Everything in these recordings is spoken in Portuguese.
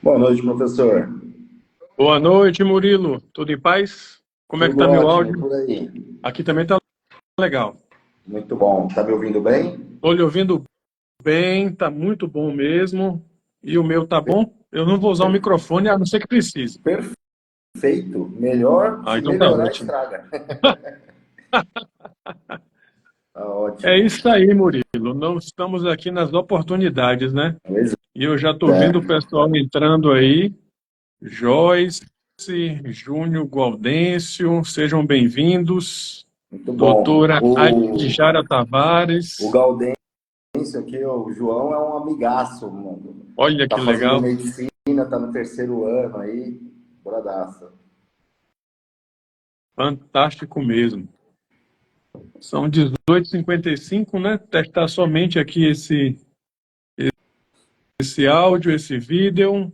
Boa noite, professor. Boa noite, Murilo. Tudo em paz? Como é que Tudo tá meu ótimo e áudio? por aí? Aqui também tá legal. Muito bom. Tá me ouvindo bem? Tô lhe ouvindo bem, tá muito bom mesmo. E o meu tá bom? Eu não vou usar o microfone, a não ser que precise. Perfeito. Melhor, Ah, se então tá melhorar, ótimo. estraga. Tá É ótimo. isso aí, Murilo. Não estamos aqui nas oportunidades, né? Pois E eu já tô é. vendo o pessoal entrando aí. Joyce, Júnior Gualdêncio, sejam bem-vindos. Muito bom. Doutora Adjara O Tavares. Gaudêncio aqui, o João, é um amigaço, mano. Olha Tá que fazendo legal. medicina, tá no terceiro ano aí. Bradaça. Fantástico mesmo. São 18h55, né? Testar somente aqui esse áudio, esse vídeo.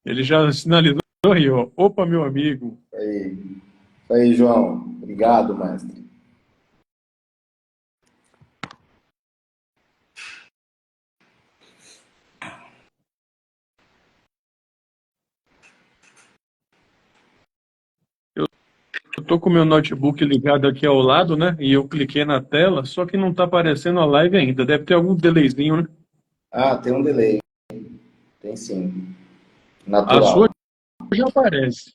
Ele já sinalizou aí, ó. Opa, meu amigo. Isso aí, João. Obrigado, mestre. Eu tô com o meu notebook ligado aqui ao lado, né? E eu cliquei na tela, só que não tá aparecendo a live ainda. Deve ter algum delayzinho, né? Ah, tem um delay. Tem sim. A sua Natural. já aparece.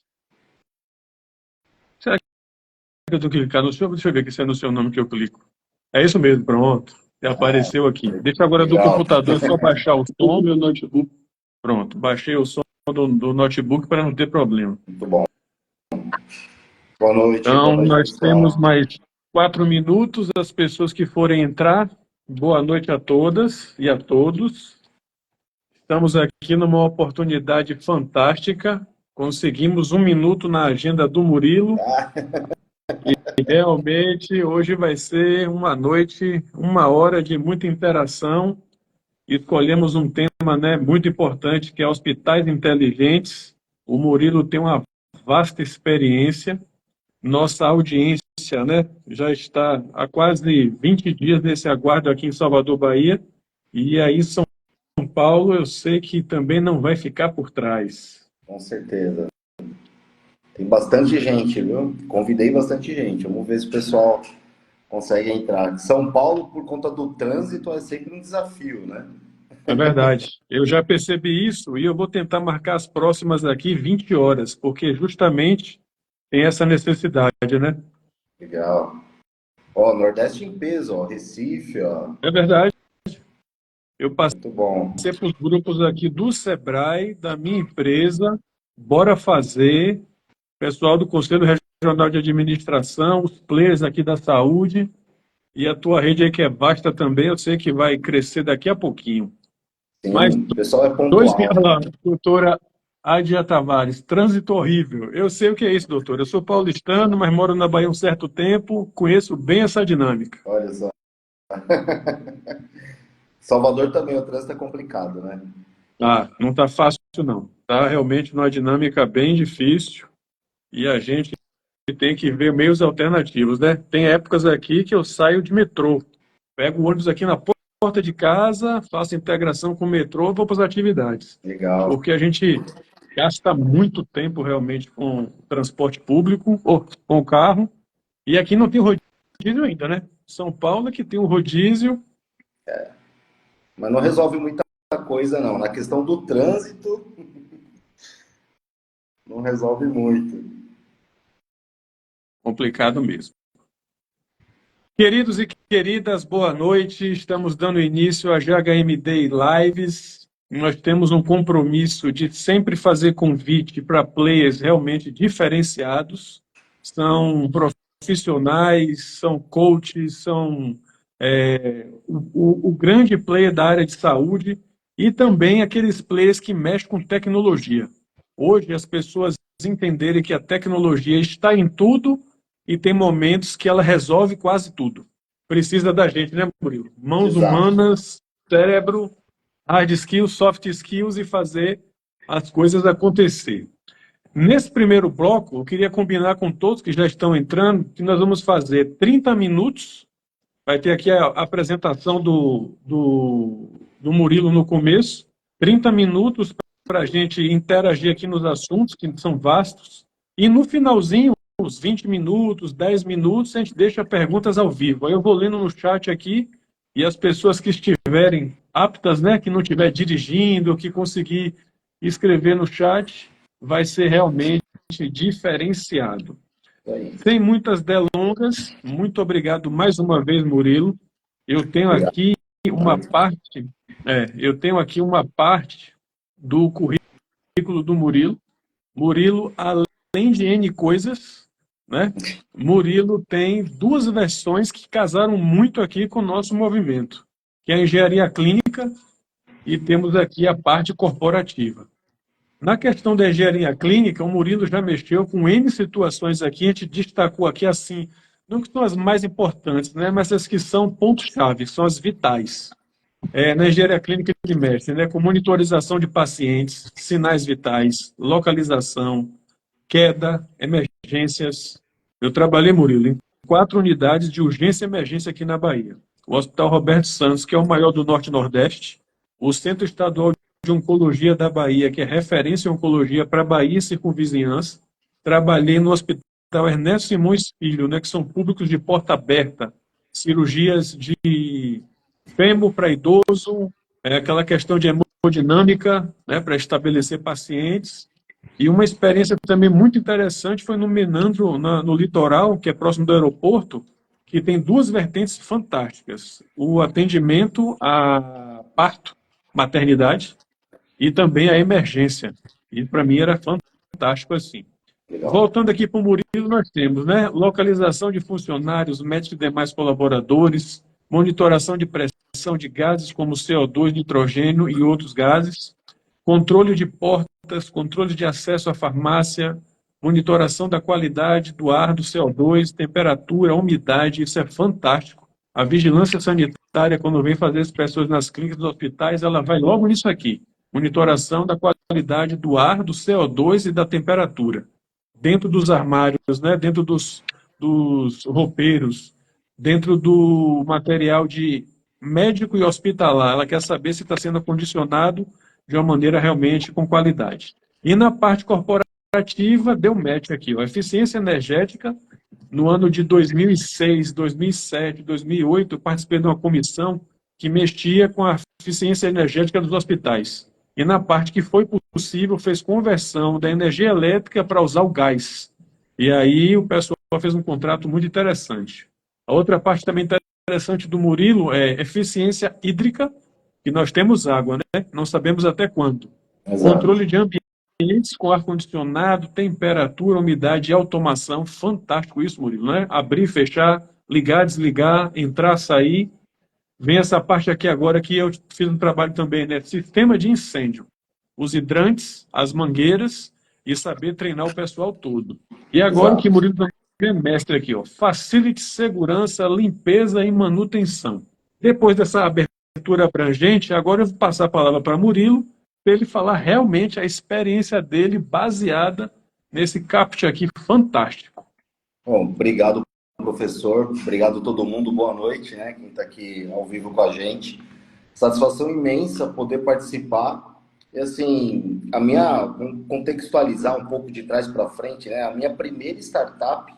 Será que eu tô clicando no seu? Deixa eu ver aqui se é no seu nome que eu clico. É isso mesmo, pronto. Já apareceu aqui. Deixa agora do Legal. computador só baixar o som, meu notebook. Pronto, baixei o som do notebook para não ter problema. Muito bom. Boa Então, noite, nós temos pessoal. mais 4 minutos. As pessoas que forem entrar, boa noite a todas e a todos. Estamos aqui numa oportunidade fantástica. Conseguimos 1 minuto na agenda do Murilo. E realmente hoje vai ser uma noite, 1 hora de muita interação. Escolhemos um tema, né, muito importante, que é hospitais inteligentes. O Murilo tem uma vasta experiência. Nossa audiência, né, já está há quase 20 dias nesse aguardo aqui em Salvador, Bahia. E aí, São Paulo, eu sei que também não vai ficar por trás. Com certeza. Tem bastante gente, viu? Convidei bastante gente. Vamos ver se o pessoal consegue entrar. São Paulo, por conta do trânsito, é sempre um desafio, né? É verdade. Eu já percebi isso e eu vou tentar marcar as próximas aqui 20 horas, porque justamente tem essa necessidade, né? Legal. Ó, Nordeste em peso, ó. Recife, ó. É verdade. Eu passei Muito bom. para os grupos aqui do Sebrae, da minha empresa, Bora Fazer, pessoal do Conselho Regional de Administração, os players aqui da saúde e a tua rede aí que é vasta também, eu sei que vai crescer daqui a pouquinho. Mais Sim, o pessoal é 2 minutos pontual. lá, doutora Adia Tavares, trânsito horrível. Eu sei o que é isso, doutor. Eu sou paulistano, mas moro na Bahia há um certo tempo, conheço bem essa dinâmica. Olha só. Salvador também, o trânsito é complicado, né? Ah, não está fácil, não. Está realmente numa dinâmica bem difícil e a gente tem que ver meios alternativos, né? Tem épocas aqui que eu saio de metrô, pego o ônibus aqui na porta de casa, faço integração com o metrô, vou para as atividades. Legal. Porque a gente gasta muito tempo realmente com transporte público ou com o carro, e aqui não tem rodízio ainda, né? São Paulo é que tem um rodízio Mas não resolve muita coisa, não. Na questão do trânsito, não resolve muito. complicado mesmo. Queridos e queridas, boa noite. Estamos dando início a GHMD Lives. Nós temos um compromisso de sempre fazer convite para players realmente diferenciados. São profissionais, são coaches, são o grande player da área de saúde e também aqueles players que mexem com tecnologia. Hoje as pessoas entenderem que a tecnologia está em tudo e tem momentos que ela resolve quase tudo. Precisa da gente, né, Murilo? Mãos Exato. humanas, cérebro, hard skills, soft skills e fazer as coisas acontecer. Nesse primeiro bloco, eu queria combinar com todos que já estão entrando que nós vamos fazer 30 minutos. Vai ter aqui a apresentação do Murilo no começo, 30 minutos para a gente interagir aqui nos assuntos, que são vastos. E no finalzinho, uns 20 minutos, 10 minutos, a gente deixa perguntas ao vivo. Aí eu vou lendo no chat aqui, e as pessoas que estiverem aptas, né, que não estiver dirigindo, que conseguir escrever no chat, vai ser realmente diferenciado. Sem muitas delongas, muito obrigado mais uma vez, Murilo. Eu tenho Obrigado. aqui uma parte do currículo do Murilo. Murilo, além de N coisas, né? Murilo tem duas versões que casaram muito aqui com o nosso movimento, que é a engenharia clínica e temos aqui a parte corporativa. Na questão da engenharia clínica, o Murilo já mexeu com N situações aqui, a gente destacou aqui assim, não que são as mais importantes, né, mas as que são pontos-chave, são as vitais. Na engenharia clínica ele mexe, né, com monitorização de pacientes, sinais vitais, localização, queda, emergências. Eu trabalhei, Murilo, em 4 unidades de urgência e emergência aqui na Bahia. O Hospital Roberto Santos, que é o maior do Norte e Nordeste, o Centro Estadual de Oncologia da Bahia, que é referência em oncologia para a Bahia e circunvizinhança. Trabalhei no Hospital Ernesto Simões Filho, né, que são públicos de porta aberta, cirurgias de fêmur para idoso, aquela questão de hemodinâmica, né, para estabelecer pacientes. E uma experiência também muito interessante foi no Menandro, no litoral, que é próximo do aeroporto, que tem duas vertentes fantásticas. O atendimento a parto, maternidade, e também a emergência. E para mim era fantástico assim. Legal. Voltando aqui para o Murilo, nós temos, né, localização de funcionários, médicos e demais colaboradores, monitoração de pressão de gases como CO2, nitrogênio e outros gases, controle de portas, controle de acesso à farmácia, monitoração da qualidade do ar, do CO2, temperatura, umidade, isso é fantástico. A vigilância sanitária, quando vem fazer inspeções nas clínicas dos hospitais, ela vai logo nisso aqui. Monitoração da qualidade do ar, do CO2 e da temperatura. Dentro dos armários, né, dentro dos roupeiros, dentro do material de médico e hospitalar. Ela quer saber se está sendo acondicionado de uma maneira realmente com qualidade. E na parte corporativa, deu match aqui, ó, eficiência energética. No ano de 2006, 2007, 2008, eu participei de uma comissão que mexia com a eficiência energética dos hospitais. E na parte que foi possível, fez conversão da energia elétrica para usar o gás. E aí o pessoal fez um contrato muito interessante. A outra parte também interessante do Murilo é eficiência hídrica, que nós temos água, né? Não sabemos até quando. Exato. Controle de ambientes com ar-condicionado, temperatura, umidade e automação. Fantástico isso, Murilo, né? Abrir, fechar, ligar, desligar, entrar, sair. Vem essa parte aqui agora que eu fiz um trabalho também, né? Sistema de incêndio. Os hidrantes, as mangueiras e saber treinar o pessoal todo. E agora o que Murilo também é mestre aqui, ó. Facility, segurança, limpeza e manutenção. Depois dessa abertura abrangente, agora eu vou passar a palavra para Murilo, para ele falar realmente a experiência dele baseada nesse caput aqui fantástico. Bom, obrigado, professor. Obrigado a todo mundo. Boa noite, né? Quem está aqui ao vivo com a gente. Satisfação imensa poder participar. E assim, contextualizar um pouco de trás para frente, né? A minha primeira startup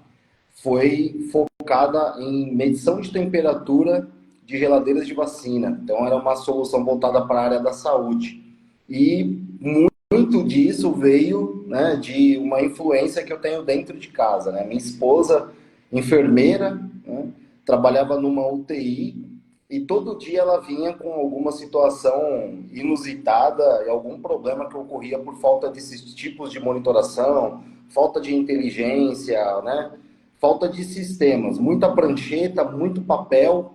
foi focada em medição de temperatura de geladeiras de vacina. Então, era uma solução voltada para a área da saúde. E muito disso veio, né, de uma influência que eu tenho dentro de casa, né? Minha esposa, enfermeira, né, trabalhava numa UTI e todo dia ela vinha com alguma situação inusitada e algum problema que ocorria por falta desses tipos de monitoração, falta de inteligência, né? Falta de sistemas, muita prancheta, muito papel,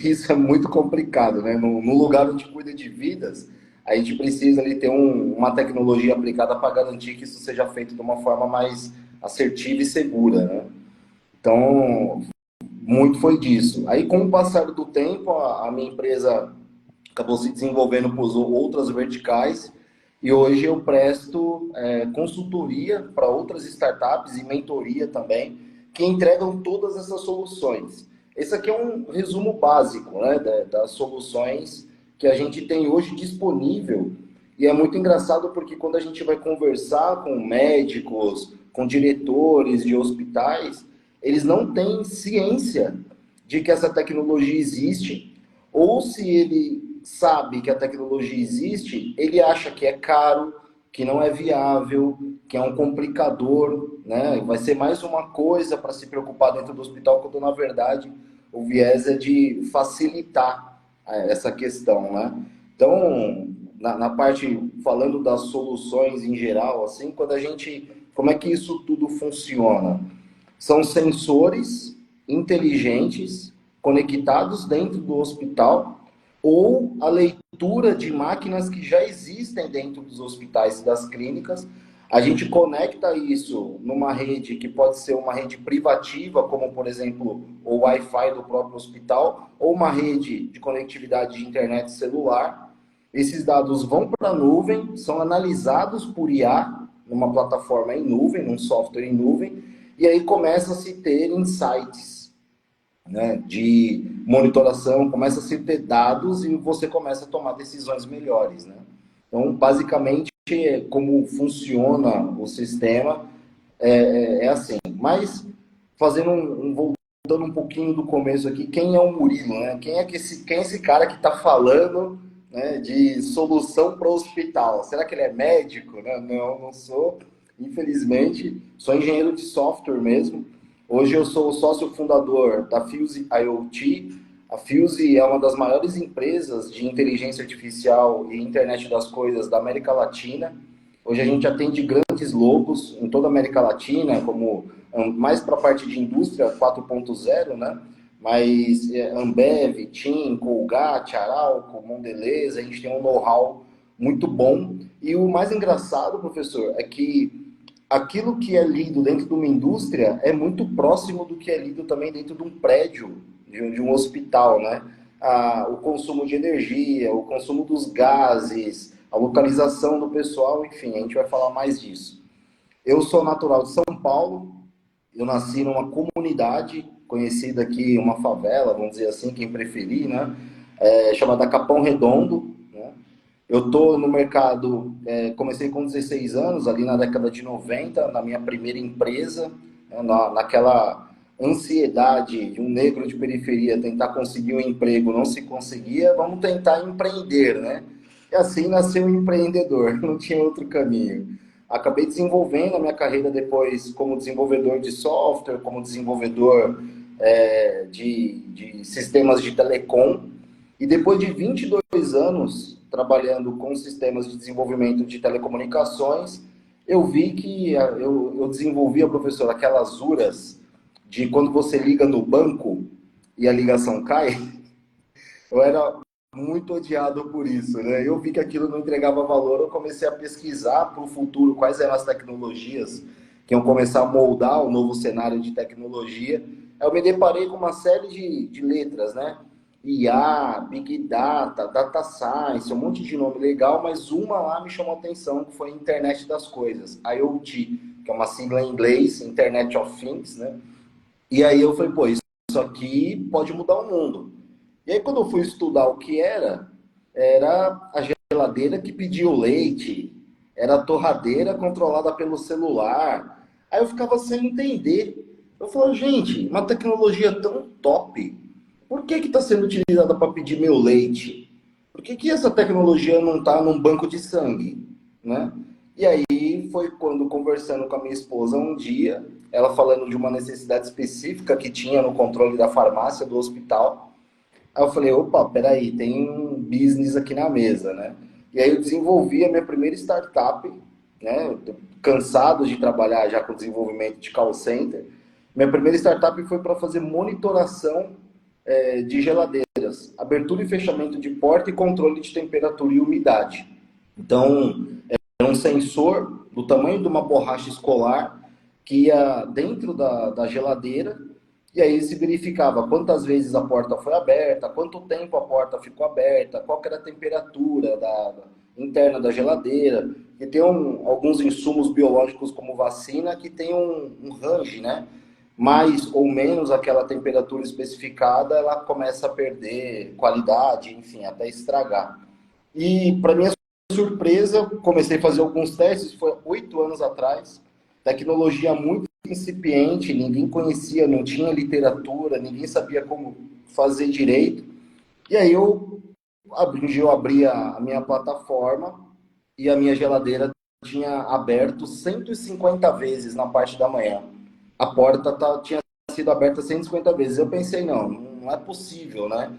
isso é muito complicado, né? No lugar onde cuida de vidas, a gente precisa ali ter uma tecnologia aplicada para garantir que isso seja feito de uma forma mais assertiva e segura, né? Então, muito foi disso. Aí, com o passar do tempo, a minha empresa acabou se desenvolvendo por outras verticais e hoje eu presto consultoria para outras startups e mentoria também, que entregam todas essas soluções. Esse aqui é um resumo básico, né, das soluções que a gente tem hoje disponível E é muito engraçado porque quando a gente vai conversar com médicos, com diretores de hospitais, eles não têm ciência de que essa tecnologia existe, ou se ele sabe que a tecnologia existe, ele acha que é caro, que não é viável, que é um complicador, né? Vai ser mais uma coisa para se preocupar dentro do hospital, quando na verdade o viés é de facilitar essa questão, né? Então, na parte, falando das soluções em geral, assim, quando a gente, como é que isso tudo funciona? São sensores inteligentes conectados dentro do hospital ou a leitura de máquinas que já existem dentro dos hospitais e das clínicas. A gente conecta isso numa rede que pode ser uma rede privativa, como, por exemplo, o Wi-Fi do próprio hospital, ou uma rede de conectividade de internet celular. Esses dados vão para a nuvem, são analisados por IA, numa plataforma em nuvem, num software em nuvem, e aí começa a se ter insights, né, de monitoração, começa a se ter dados e você começa a tomar decisões melhores, né? Então, basicamente, como funciona o sistema é assim. Mas, fazendo voltando um pouquinho do começo aqui, quem é o Murilo, né? Quem é esse cara que está falando, né, de solução para o hospital? Será que ele é médico? Né? Não, não sou. Infelizmente, sou engenheiro de software mesmo. Hoje eu sou o sócio fundador da Fuse IoT. A Fuse é uma das maiores empresas de inteligência artificial e internet das coisas da América Latina. Hoje a gente atende grandes logos em toda a América Latina, como mais para a parte de indústria 4.0, né? Mas Ambev, TIM, Colgate, Arauco, Mondelez, a gente tem um know-how muito bom. E o mais engraçado, professor, é que aquilo que é lido dentro de uma indústria é muito próximo do que é lido também dentro de um prédio, de um hospital, né? O consumo de energia, o consumo dos gases, a localização do pessoal, enfim, a gente vai falar mais disso. Eu sou natural de São Paulo, eu nasci numa comunidade conhecida aqui, uma favela, vamos dizer assim, quem preferir, né? Chamada Capão Redondo, né? Eu estou no mercado, comecei com 16 anos, ali na década de 90, na minha primeira empresa, né, naquela ansiedade de um negro de periferia tentar conseguir um emprego, não se conseguia, vamos tentar empreender, né? E assim nasceu o empreendedor, não tinha outro caminho. Acabei desenvolvendo a minha carreira depois como desenvolvedor de software, como desenvolvedor de sistemas de telecom, e depois de 22 anos trabalhando com sistemas de desenvolvimento de telecomunicações, eu vi que eu desenvolvia, professor, aquelas URAs de quando você liga no banco e a ligação cai. Eu era muito odiado por isso, né? Eu vi que aquilo não entregava valor, eu comecei a pesquisar para o futuro quais eram as tecnologias que iam começar a moldar o novo cenário de tecnologia. Eu me deparei com uma série de letras, né? IA, Big Data, Data Science, um monte de nome legal, mas uma lá me chamou a atenção, que foi a Internet das Coisas, IoT, que é uma sigla em inglês, Internet of Things, né? E aí eu falei, pô, isso aqui pode mudar o mundo. E aí quando eu fui estudar o que era a geladeira que pedia o leite, era a torradeira controlada pelo celular. Aí eu ficava sem entender. Eu falei, gente, uma tecnologia tão top, por que está sendo utilizada para pedir meu leite? Por que essa tecnologia não está num banco de sangue? Né? E aí foi quando, conversando com a minha esposa um dia, ela falando de uma necessidade específica que tinha no controle da farmácia do hospital. Aí eu falei, opa, peraí, tem um business aqui na mesa, né? E aí eu desenvolvi a minha primeira startup, né? Eu tô cansado de trabalhar já com desenvolvimento de call center. Minha primeira startup foi para fazer monitoração de geladeiras, abertura e fechamento de porta e controle de temperatura e umidade. Então, era um sensor do tamanho de uma borracha escolar que ia dentro da geladeira. E aí se verificava quantas vezes a porta foi aberta, quanto tempo a porta ficou aberta, qual que era a temperatura interna da geladeira. E tem alguns insumos biológicos como vacina que tem um range, né? Mais ou menos aquela temperatura especificada, ela começa a perder qualidade, enfim, até estragar. E para minha surpresa, comecei a fazer alguns testes, foi 8 anos atrás, tecnologia muito incipiente, ninguém conhecia, não tinha literatura, ninguém sabia como fazer direito. E aí um dia eu abri a minha plataforma e a minha geladeira tinha aberto 150 vezes na parte da manhã. A porta tinha sido aberta 150 vezes. Eu pensei, não é possível, né?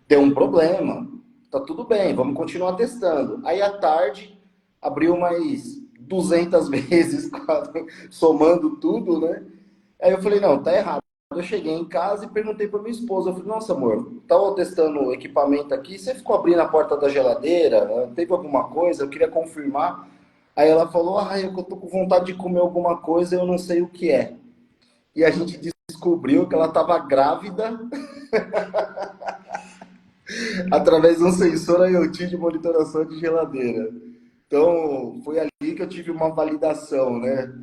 Tem um problema. Tá tudo bem, vamos continuar testando. Aí à tarde abriu mais 200 vezes, somando tudo, né? Aí eu falei, não, tá errado. Eu cheguei em casa e perguntei para minha esposa, eu falei, nossa amor, tava testando o equipamento aqui, você ficou abrindo a porta da geladeira? Teve alguma coisa? Eu queria confirmar. Aí ela falou, eu tô com vontade de comer alguma coisa, eu não sei o que é. E a gente descobriu que ela estava grávida através de um sensor IoT de monitoração de geladeira. Então, foi ali que eu tive uma validação, né,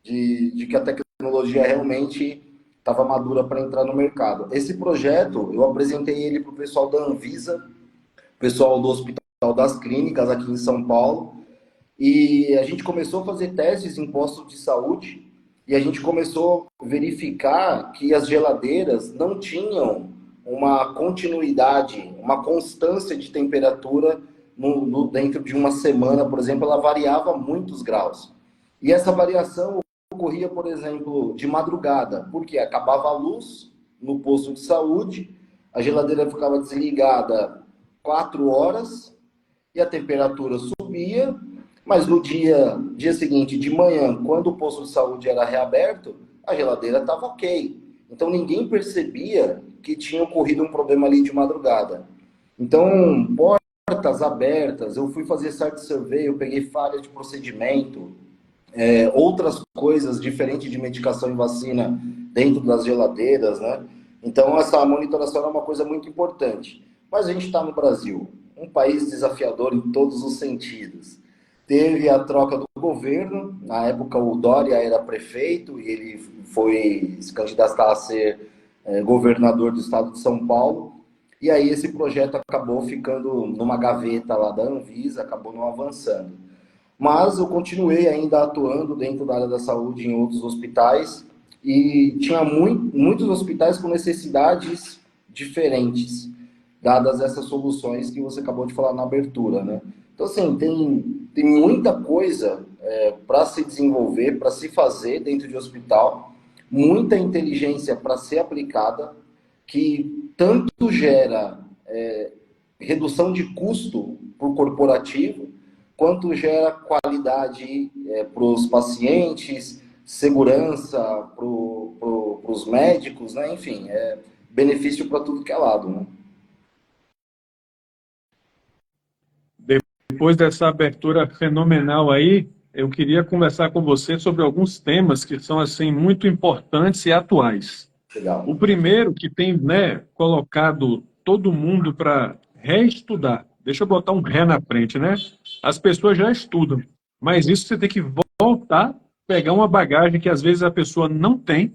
de que a tecnologia realmente estava madura para entrar no mercado. Esse projeto, eu apresentei ele para o pessoal da Anvisa, pessoal do Hospital das Clínicas aqui em São Paulo, e a gente começou a fazer testes em postos de saúde e a gente começou a verificar que as geladeiras não tinham uma continuidade, uma constância de temperatura dentro de uma semana, por exemplo, ela variava muitos graus. E essa variação ocorria, por exemplo, de madrugada, porque acabava a luz no posto de saúde, a geladeira ficava desligada 4 horas e a temperatura subia, mas no dia seguinte, de manhã, quando o posto de saúde era reaberto, a geladeira estava ok. Então ninguém percebia que tinha ocorrido um problema ali de madrugada. Então, portas abertas, eu fui fazer site survey, eu peguei falhas de procedimento, outras coisas diferentes de medicação e vacina dentro das geladeiras, né? Então, essa monitoração é uma coisa muito importante. Mas a gente está no Brasil, um país desafiador em todos os sentidos. Teve a troca do governo, na época o Dória era prefeito e ele foi se candidatar a ser governador do estado de São Paulo. E aí esse projeto acabou ficando numa gaveta lá da Anvisa, acabou não avançando. Mas eu continuei ainda atuando dentro da área da saúde em outros hospitais e tinha muitos hospitais com necessidades diferentes, dadas essas soluções que você acabou de falar na abertura, né? Então, assim, tem muita coisa para se desenvolver, para se fazer dentro de hospital, muita inteligência para ser aplicada, que tanto gera redução de custo para o corporativo, quanto gera qualidade para os pacientes, segurança para os médicos, né? Enfim, benefício para tudo que é lado, né? Depois dessa abertura fenomenal aí, eu queria conversar com você sobre alguns temas que são assim muito importantes e atuais. Legal. O primeiro que tem, né, colocado todo mundo para reestudar. Deixa eu botar um ré na frente, né? As pessoas já estudam, mas isso você tem que voltar, pegar uma bagagem que às vezes a pessoa não tem,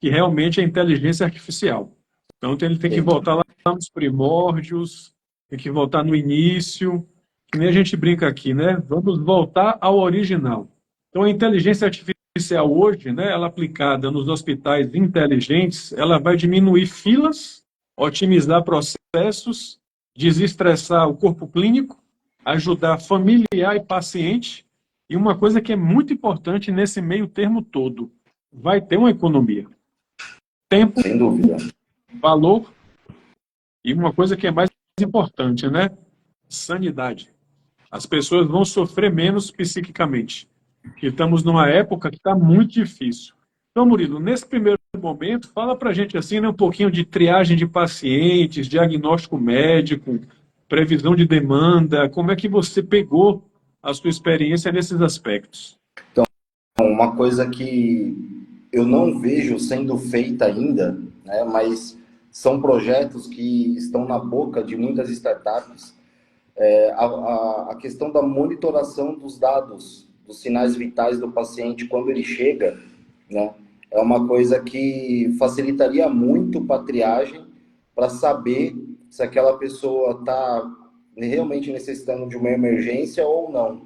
que realmente é inteligência artificial. Então ele tem que voltar lá nos primórdios, tem que voltar no início, que nem a gente brinca aqui, né? Vamos voltar ao original. Então a inteligência artificial hoje, né, ela aplicada nos hospitais inteligentes, ela vai diminuir filas, otimizar processos, desestressar o corpo clínico, ajudar familiar e paciente. E uma coisa que é muito importante nesse meio termo todo, vai ter uma economia. Tempo, sem dúvida, valor e uma coisa que é mais importante, né? Sanidade. As pessoas vão sofrer menos psiquicamente. E estamos numa época que está muito difícil. Então, Murilo, nesse primeiro momento, fala para a gente assim, né, um pouquinho de triagem de pacientes, diagnóstico médico, previsão de demanda, como é que você pegou a sua experiência nesses aspectos? uma coisa que eu não vejo sendo feita ainda, né, mas são projetos que estão na boca de muitas startups, a questão da monitoração dos dados, dos sinais vitais do paciente quando ele chega, né? É uma coisa que facilitaria muito para a triagem, para saber se aquela pessoa está realmente necessitando de uma emergência ou não.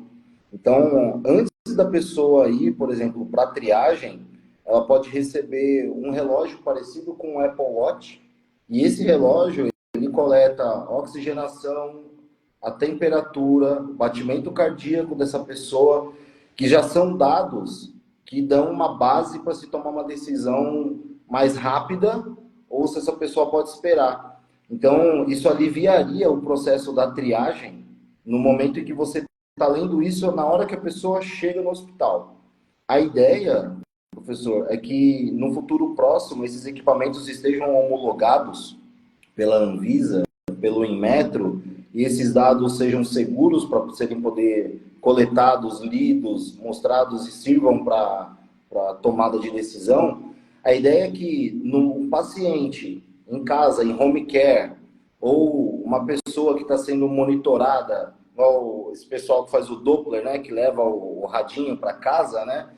Então, antes da pessoa ir, por exemplo, para a triagem, ela pode receber um relógio parecido com o Apple Watch, e esse relógio, ele coleta oxigenação, a temperatura, batimento cardíaco dessa pessoa, que já são dados que dão uma base para se tomar uma decisão mais rápida, ou se essa pessoa pode esperar. Então, isso aliviaria o processo da triagem no momento em que você está lendo isso na hora que a pessoa chega no hospital. A ideia, professor, é que no futuro próximo esses equipamentos estejam homologados pela Anvisa, pelo Inmetro, e esses dados sejam seguros para serem poder coletados, lidos, mostrados e sirvam para tomada de decisão. A ideia é que no paciente em casa, em home care, ou uma pessoa que está sendo monitorada, igual esse pessoal que faz o Doppler, né, que leva o radinho para casa, né,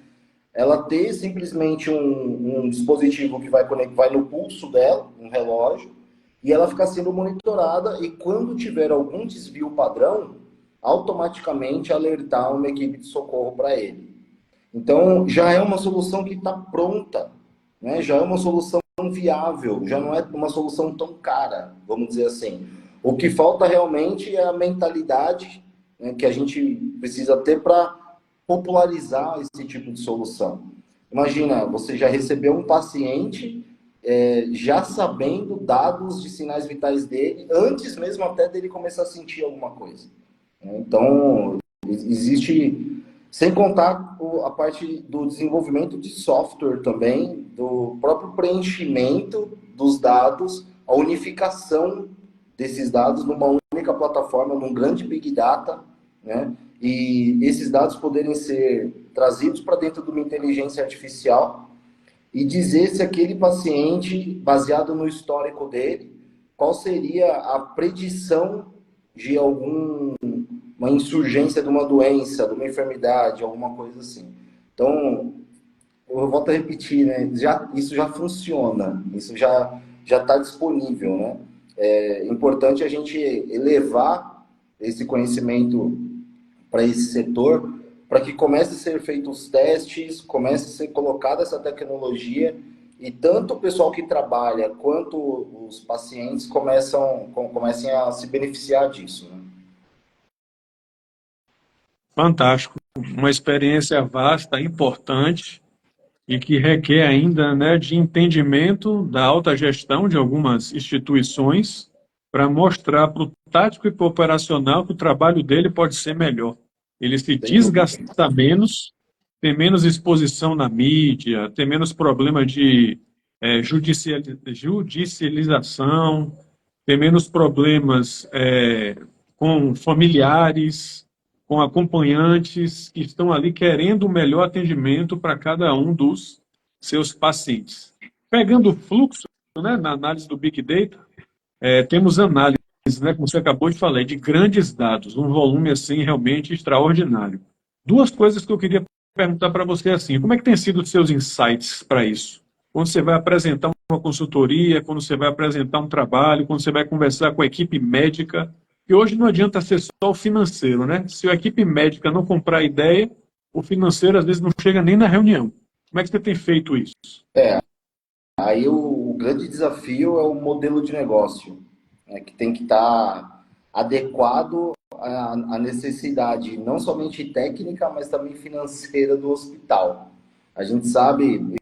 ela ter simplesmente um dispositivo que vai no pulso dela, um relógio, e ela ficar sendo monitorada, e quando tiver algum desvio padrão, automaticamente alertar uma equipe de socorro para ele. Então, já é uma solução que está pronta, né? Já é uma solução viável, já não é uma solução tão cara, vamos dizer assim. O que falta realmente é a mentalidade, né, que a gente precisa ter para popularizar esse tipo de solução. Imagina, você já recebeu um paciente já sabendo dados de sinais vitais dele, antes mesmo até dele começar a sentir alguma coisa. Então, existe, sem contar a parte do desenvolvimento de software também, do próprio preenchimento dos dados, a unificação desses dados numa única plataforma, num grande Big Data, né? E esses dados poderem ser trazidos para dentro de uma inteligência artificial e dizer se aquele paciente, baseado no histórico dele, qual seria a predição de alguma insurgência de uma doença, de uma enfermidade, alguma coisa assim. Então, eu volto a repetir, né? Isso já funciona, isso já está disponível, né? É importante a gente elevar esse conhecimento para esse setor, para que comece a ser feitos os testes, comece a ser colocada essa tecnologia e tanto o pessoal que trabalha quanto os pacientes comecem a se beneficiar disso, né? Fantástico. Uma experiência vasta, importante e que requer ainda, né, de entendimento da alta gestão de algumas instituições para mostrar para o tático e para o operacional que o trabalho dele pode ser melhor. Ele se Sem dúvida. desgasta menos, tem menos exposição na mídia, tem menos problema de judicialização, tem menos problemas com familiares, com acompanhantes que estão ali querendo o melhor atendimento para cada um dos seus pacientes. Pegando o fluxo, né, na análise do Big Data, temos análises, né, como você acabou de falar, de grandes dados, um volume assim realmente extraordinário. Duas coisas que eu queria perguntar para você assim, como é que tem sido os seus insights para isso? Quando você vai apresentar uma consultoria, quando você vai apresentar um trabalho, quando você vai conversar com a equipe médica, e hoje não adianta ser só o financeiro, né? Se a equipe médica não comprar a ideia, o financeiro às vezes não chega nem na reunião. Como é que você tem feito isso? Aí o grande desafio é o modelo de negócio, né, que tem que estar adequado à necessidade, não somente técnica, mas também financeira do hospital. A gente sabe,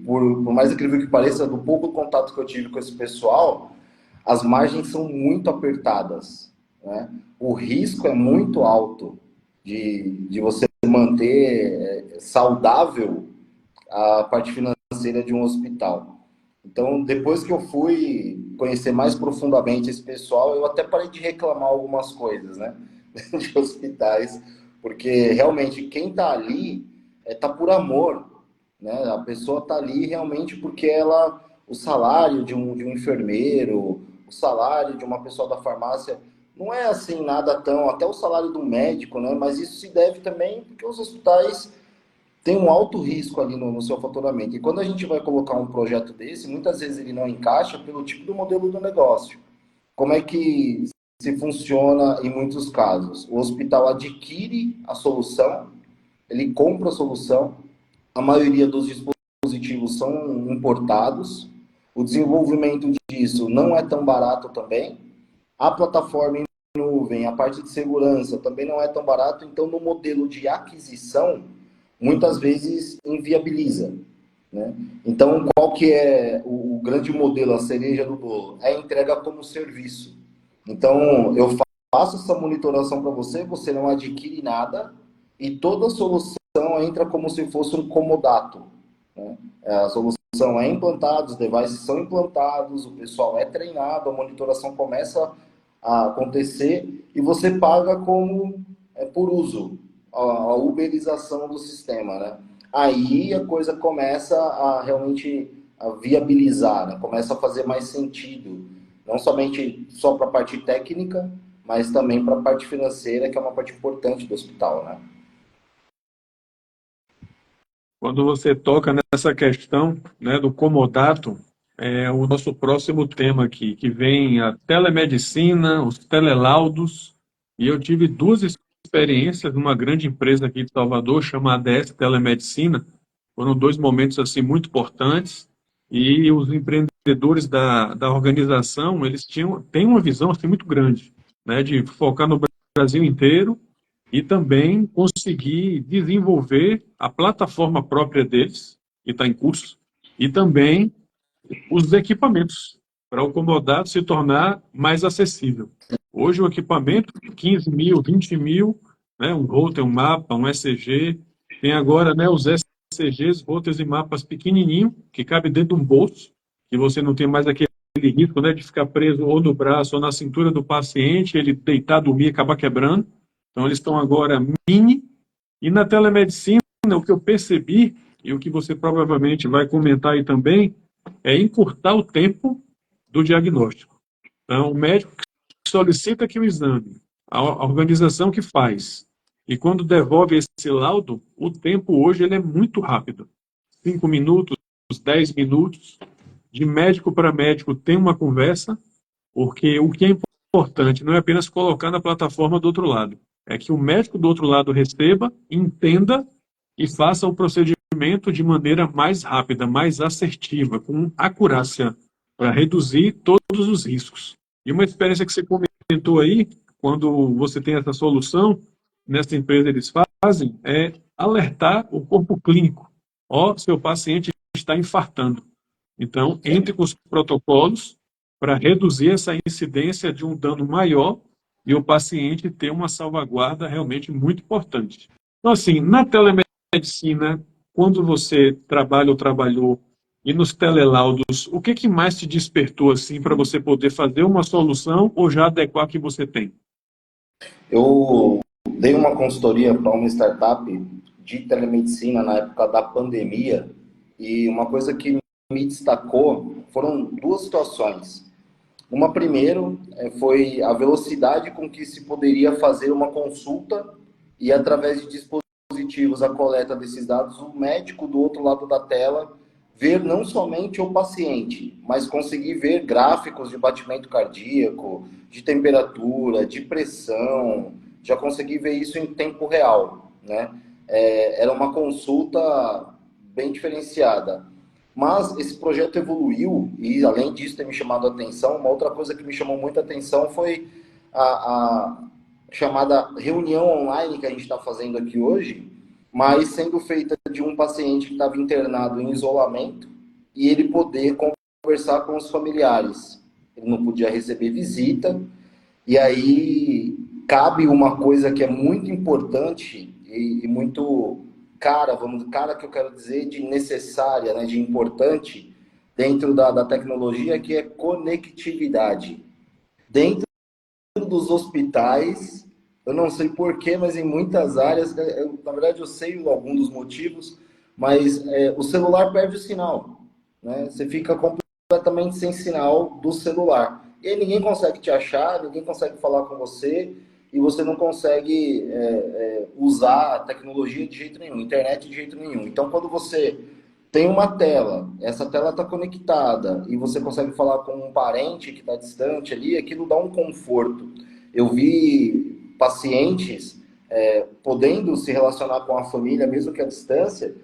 por mais incrível que pareça, do pouco contato que eu tive com esse pessoal, as margens são muito apertadas, né? O risco é muito alto de você manter saudável a parte financeira de um hospital. Então, depois que eu fui conhecer mais profundamente esse pessoal, eu até parei de reclamar algumas coisas, né? De hospitais, porque realmente quem está ali está por amor, né? A pessoa está ali realmente porque o salário de um enfermeiro, o salário de uma pessoa da farmácia, não é assim nada tão, até o salário do médico, né? Mas isso se deve também porque os hospitais tem um alto risco ali no seu faturamento. E quando a gente vai colocar um projeto desse, muitas vezes ele não encaixa pelo tipo do modelo do negócio. Como é que se funciona em muitos casos. O hospital adquire a solução, ele compra a solução, a maioria dos dispositivos são importados, o desenvolvimento disso não é tão barato também, a plataforma em nuvem, a parte de segurança também não é tão barato, então no modelo de aquisição, muitas vezes inviabiliza, né? Então, qual que é o grande modelo, a cereja do bolo? É a entrega como serviço. Então, eu faço essa monitoração para você, você não adquire nada e toda a solução entra como se fosse um comodato, né? A solução é implantada, os devices são implantados, o pessoal é treinado, a monitoração começa a acontecer e você paga como por uso, a uberização do sistema, né? Aí a coisa começa a realmente a viabilizar, né? Começa a fazer mais sentido, não somente só para a parte técnica, mas também para a parte financeira, que é uma parte importante do hospital, né? Quando você toca nessa questão, né, do comodato, é o nosso próximo tema aqui, que vem a telemedicina, os telelaudos, e eu tive duas experiências numa grande empresa aqui de Salvador, chamada ADS Telemedicina. Foram dois momentos assim muito importantes, e os empreendedores da organização, eles têm uma visão assim muito grande, né, de focar no Brasil inteiro e também conseguir desenvolver a plataforma própria deles, que está em curso, e também os equipamentos, para o comodato se tornar mais acessível. Hoje o equipamento, 15 mil, 20 mil, né, um router, um mapa, um ECG, tem agora, né, os ECGs, routers e mapas pequenininho, que cabe dentro de um bolso, que você não tem mais aquele risco, né, de ficar preso ou no braço ou na cintura do paciente, ele deitar, dormir e acabar quebrando. Então, eles estão agora mini. E na telemedicina, o que eu percebi, e o que você provavelmente vai comentar aí também, é encurtar o tempo do diagnóstico. Então, o médico solicita que o exame, a organização que faz, e quando devolve esse laudo, o tempo hoje ele é muito rápido. 5 minutos, 10 minutos, de médico para médico tem uma conversa, porque o que é importante não é apenas colocar na plataforma do outro lado, é que o médico do outro lado receba, entenda e faça o procedimento de maneira mais rápida, mais assertiva, com acurácia, para reduzir todos os riscos. E uma experiência que você comentou aí, quando você tem essa solução, nessa empresa eles fazem, é alertar o corpo clínico. Ó, seu paciente está infartando. Então, entre com os protocolos para reduzir essa incidência de um dano maior e o paciente ter uma salvaguarda realmente muito importante. Então, assim, na telemedicina, quando você trabalha ou trabalhou e nos telelaudos, o que mais te despertou assim para você poder fazer uma solução ou já adequar o que você tem? Eu dei uma consultoria para uma startup de telemedicina na época da pandemia e uma coisa que me destacou foram duas situações. Uma, primeiro, foi a velocidade com que se poderia fazer uma consulta e, através de dispositivos, a coleta desses dados, o médico do outro lado da tela ver não somente o paciente, mas conseguir ver gráficos de batimento cardíaco, de temperatura, de pressão, já consegui ver isso em tempo real, né? Era uma consulta bem diferenciada. Mas esse projeto evoluiu e, além disso, ter me chamado a atenção, uma outra coisa que me chamou muita atenção foi a chamada reunião online que a gente está fazendo aqui hoje, mas sendo feita de um paciente que estava internado em isolamento e ele poder conversar com os familiares. Ele não podia receber visita, e aí cabe uma coisa que é muito importante e muito cara que eu quero dizer, de necessária, né, de importante dentro da tecnologia, que é conectividade. Dentro dos hospitais, eu não sei porquê, mas em muitas áreas, na verdade eu sei algum dos motivos, mas o celular perde o sinal, né? Você fica completamente sem sinal do celular. E aí ninguém consegue te achar, ninguém consegue falar com você, e você não consegue usar a tecnologia de jeito nenhum, internet de jeito nenhum. Então, quando você tem uma tela, essa tela está conectada e você consegue falar com um parente que está distante ali, aquilo dá um conforto. Eu vi pacientes podendo se relacionar com a família, mesmo que à distância,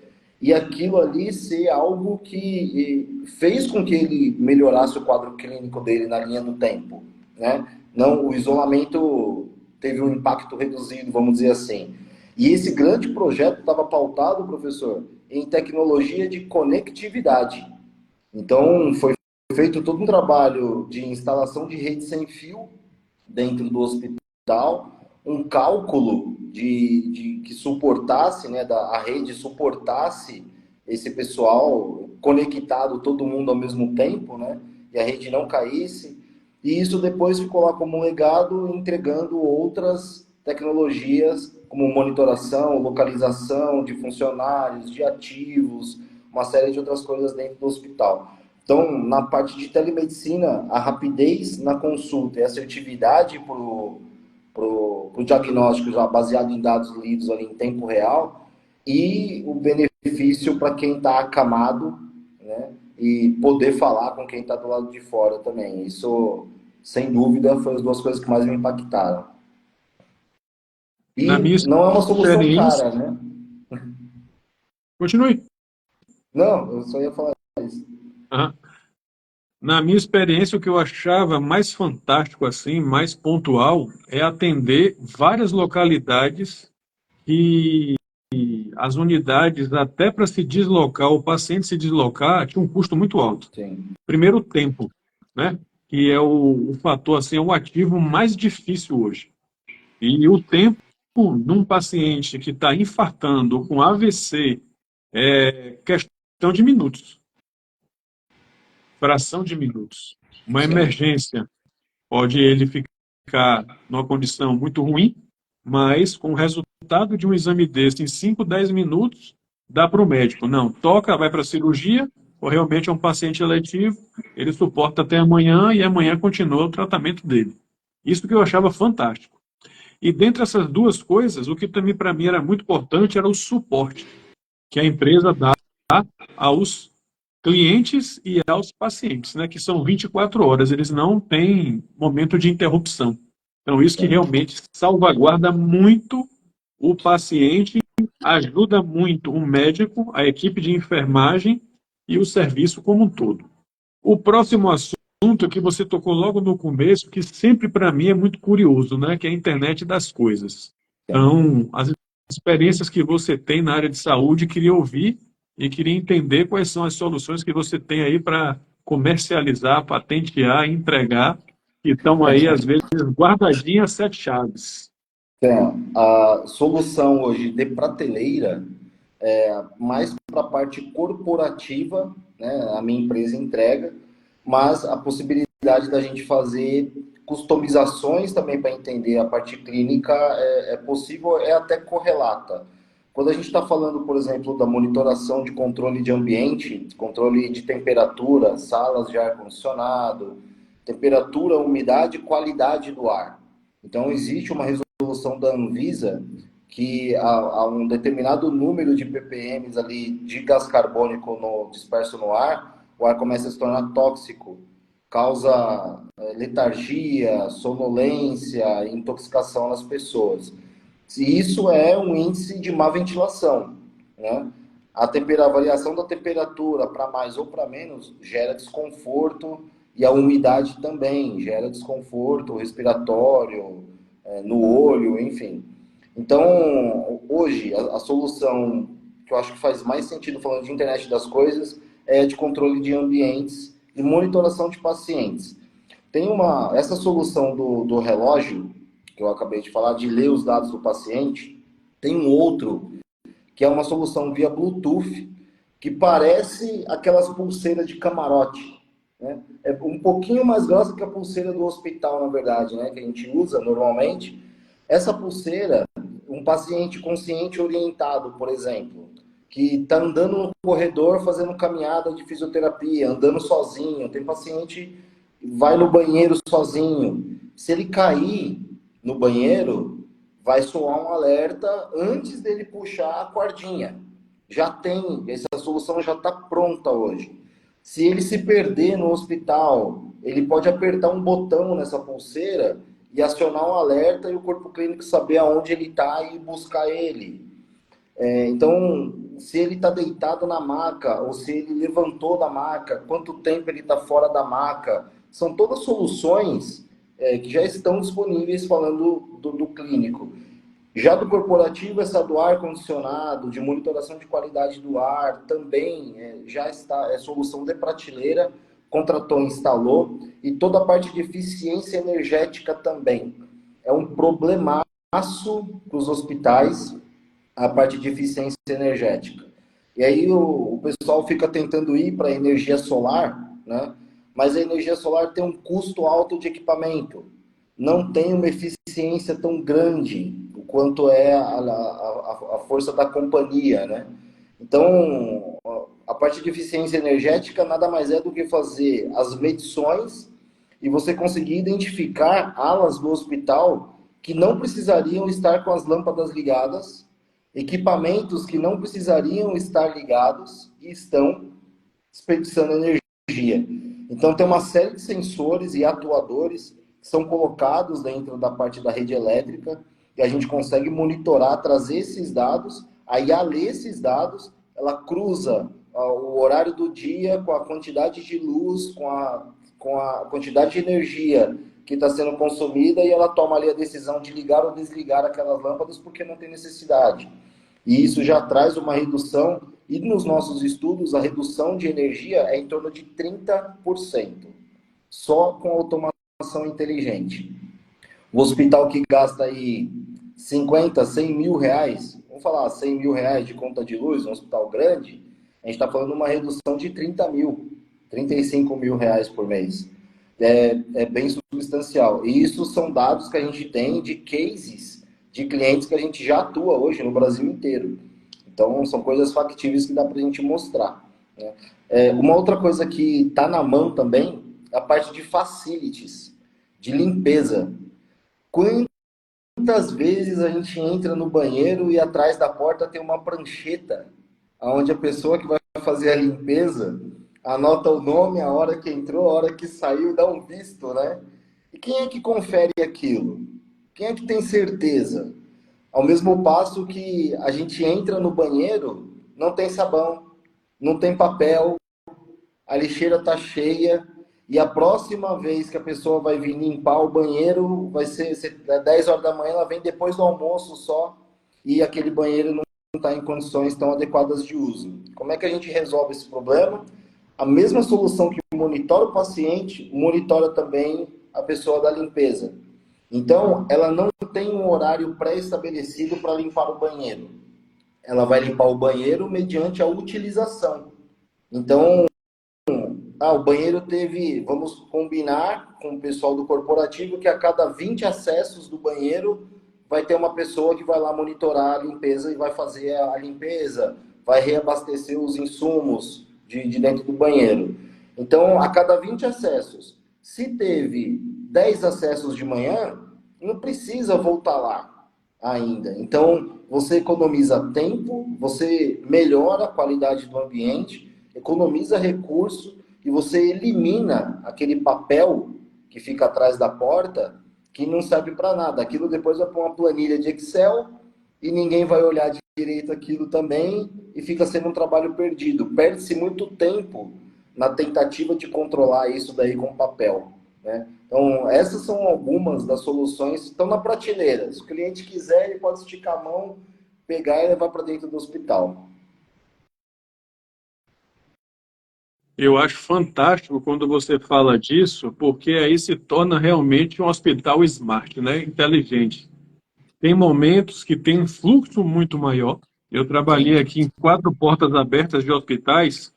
e aquilo ali ser algo que fez com que ele melhorasse o quadro clínico dele na linha do tempo, né? Não, o isolamento teve um impacto reduzido, vamos dizer assim. E esse grande projeto estava pautado, professor, em tecnologia de conectividade. Então, foi feito todo um trabalho de instalação de rede sem fio dentro do hospital, um cálculo de que suportasse, né, a rede suportasse esse pessoal conectado, todo mundo ao mesmo tempo, né, e a rede não caísse. E isso depois ficou lá como um legado, entregando outras tecnologias, como monitoração, localização de funcionários, de ativos, uma série de outras coisas dentro do hospital. Então, na parte de telemedicina, a rapidez na consulta e a assertividade para o diagnóstico já baseado em dados lidos ali em tempo real e o benefício para quem está acamado, né, e poder falar com quem está do lado de fora também. Isso, sem dúvida, foi as duas coisas que mais me impactaram. Na E minha não é uma solução experiência, cara, né? continue. Não, eu só ia falar isso. Aham. Na minha experiência, o que eu achava mais fantástico, assim, mais pontual, é atender várias localidades e as unidades, até para se deslocar, o paciente se deslocar, tinha um custo muito alto. Sim. Primeiro, o tempo, né? Que é o fator, assim, é o ativo mais difícil hoje. E o tempo de um paciente que está infartando com AVC é questão de minutos, fração de minutos. Uma Sim. emergência pode ele ficar numa condição muito ruim, mas com o resultado de um exame desse em 5, 10 minutos, dá para o médico. Não, toca, vai para a cirurgia, ou realmente é um paciente eletivo, ele suporta até amanhã e amanhã continua o tratamento dele. Isso que eu achava fantástico. E dentre essas duas coisas, o que também para mim era muito importante era o suporte que a empresa dá aos clientes e aos pacientes, né, que são 24 horas, eles não têm momento de interrupção. Então, isso que Sim. realmente salvaguarda muito o paciente, ajuda muito o médico, a equipe de enfermagem e o serviço como um todo. O próximo assunto que você tocou logo no começo, que sempre para mim é muito curioso, né, que é a internet das coisas. Sim. Então, as experiências que você tem na área de saúde, queria ouvir e queria entender quais são as soluções que você tem aí para comercializar, patentear, entregar, que estão aí, às vezes, guardadinhas sete chaves. Então, a solução hoje de prateleira mais para a parte corporativa, né, a minha empresa entrega, mas a possibilidade da gente fazer customizações também para entender a parte clínica é possível, é até correlata. Quando a gente está falando, por exemplo, da monitoração de controle de ambiente, controle de temperatura, salas de ar-condicionado, temperatura, umidade e qualidade do ar. Então, existe uma resolução da Anvisa que a um determinado número de ppm ali de gás carbônico disperso no ar, o ar começa a se tornar tóxico, causa letargia, sonolência, intoxicação nas pessoas. E isso é um índice de má ventilação, né? A variação da temperatura para mais ou para menos gera desconforto e a umidade também gera desconforto respiratório, no olho, enfim. Então, hoje, a solução que eu acho que faz mais sentido falando de internet das coisas é de controle de ambientes e monitoração de pacientes. Essa solução do relógio, que eu acabei de falar, de ler os dados do paciente, tem um outro, que é uma solução via Bluetooth, que parece aquelas pulseiras de camarote, né? É um pouquinho mais grossa que a pulseira do hospital, na verdade, né? Que a gente usa normalmente. Essa pulseira, um paciente consciente orientado, por exemplo, que está andando no corredor fazendo caminhada de fisioterapia, andando sozinho, tem paciente que vai no banheiro sozinho. Se ele cair no banheiro, vai soar um alerta antes dele puxar a cordinha. já tem, essa solução já está pronta hoje. Se ele se perder no hospital, ele pode apertar um botão nessa pulseira e acionar um alerta e o corpo clínico saber aonde ele está e buscar ele. Então, se ele está deitado na maca ou se ele levantou da maca, quanto tempo ele está fora da maca, são todas soluções que já estão disponíveis falando do clínico. Já do corporativo, essa do ar-condicionado, de monitoração de qualidade do ar, também já está, é solução de prateleira, contratou, instalou, e toda a parte de eficiência energética também. É um problemaço para os hospitais, a parte de eficiência energética. E aí o pessoal fica tentando ir para a energia solar, né? Mas a energia solar tem um custo alto de equipamento, não tem uma eficiência tão grande quanto é a força da companhia, né? Então, a parte de eficiência energética nada mais é do que fazer as medições e você conseguir identificar alas do hospital que não precisariam estar com as lâmpadas ligadas, equipamentos que não precisariam estar ligados e estão desperdiçando energia. Então, tem uma série de sensores e atuadores que são colocados dentro da parte da rede elétrica e a gente consegue monitorar, trazer esses dados, aí a ler esses dados, ela cruza o horário do dia com a quantidade de luz, com a quantidade de energia que está sendo consumida e ela toma ali a decisão de ligar ou desligar aquelas lâmpadas porque não tem necessidade. E isso já traz uma redução, e nos nossos estudos a redução de energia é em torno de 30%, só com automação inteligente. O hospital que gasta aí 50, 100 mil reais, vamos falar 100 mil reais de conta de luz, um hospital grande, a gente está falando de uma redução de 30 mil, 35 mil reais por mês. É bem substancial. E isso são dados que a gente tem de cases de clientes que a gente já atua hoje no Brasil inteiro. Então, são coisas factíveis que dá para a gente mostrar, né? Uma outra coisa que está na mão também é a parte de facilities, de limpeza. Quantas vezes a gente entra no banheiro e atrás da porta tem uma prancheta, onde a pessoa que vai fazer a limpeza anota o nome, a hora que entrou, a hora que saiu, dá um visto, né? E quem é que confere aquilo? Quem é que tem certeza? Ao mesmo passo que a gente entra no banheiro, não tem sabão, não tem papel, a lixeira está cheia, e a próxima vez que a pessoa vai vir limpar o banheiro, vai ser 10 horas da manhã, ela vem depois do almoço só, e aquele banheiro não está em condições tão adequadas de uso. Como é que a gente resolve esse problema? A mesma solução que monitora o paciente, monitora também a pessoa da limpeza. Então, ela não tem um horário pré-estabelecido para limpar o banheiro. Ela vai limpar o banheiro mediante a utilização. Então, o banheiro teve, vamos combinar com o pessoal do corporativo que a cada 20 acessos do banheiro vai ter uma pessoa que vai lá monitorar a limpeza e vai fazer a limpeza, vai reabastecer os insumos de dentro do banheiro. Então, a cada 20 acessos, se teve 10 acessos de manhã, não precisa voltar lá ainda. Então, você economiza tempo, você melhora a qualidade do ambiente, economiza recurso e você elimina aquele papel que fica atrás da porta que não serve para nada. Aquilo depois vai para uma planilha de Excel e ninguém vai olhar direito aquilo também e fica sendo um trabalho perdido. Perde-se muito tempo na tentativa de controlar isso daí com papel, né? Então, essas são algumas das soluções que estão na prateleira. Se o cliente quiser, ele pode esticar a mão, pegar e levar para dentro do hospital. Eu acho fantástico quando você fala disso, porque aí se torna realmente um hospital smart, né? Inteligente. Tem momentos que tem um fluxo muito maior. Eu trabalhei Sim. aqui em 4 portas abertas de hospitais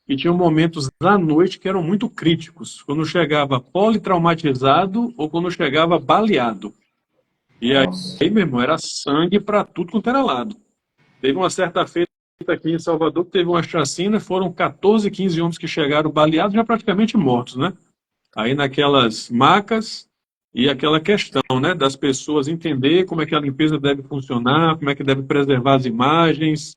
e tinham momentos à noite que eram muito críticos, quando chegava politraumatizado ou quando chegava baleado. E aí, Nossa. meu irmão, era sangue para tudo quanto era lado. Teve uma certa feita aqui em Salvador que teve uma chacina, foram 14, 15 homens que chegaram baleados, já praticamente mortos, né? Aí naquelas macas e aquela questão, né, das pessoas entender como é que a limpeza deve funcionar, como é que deve preservar as imagens,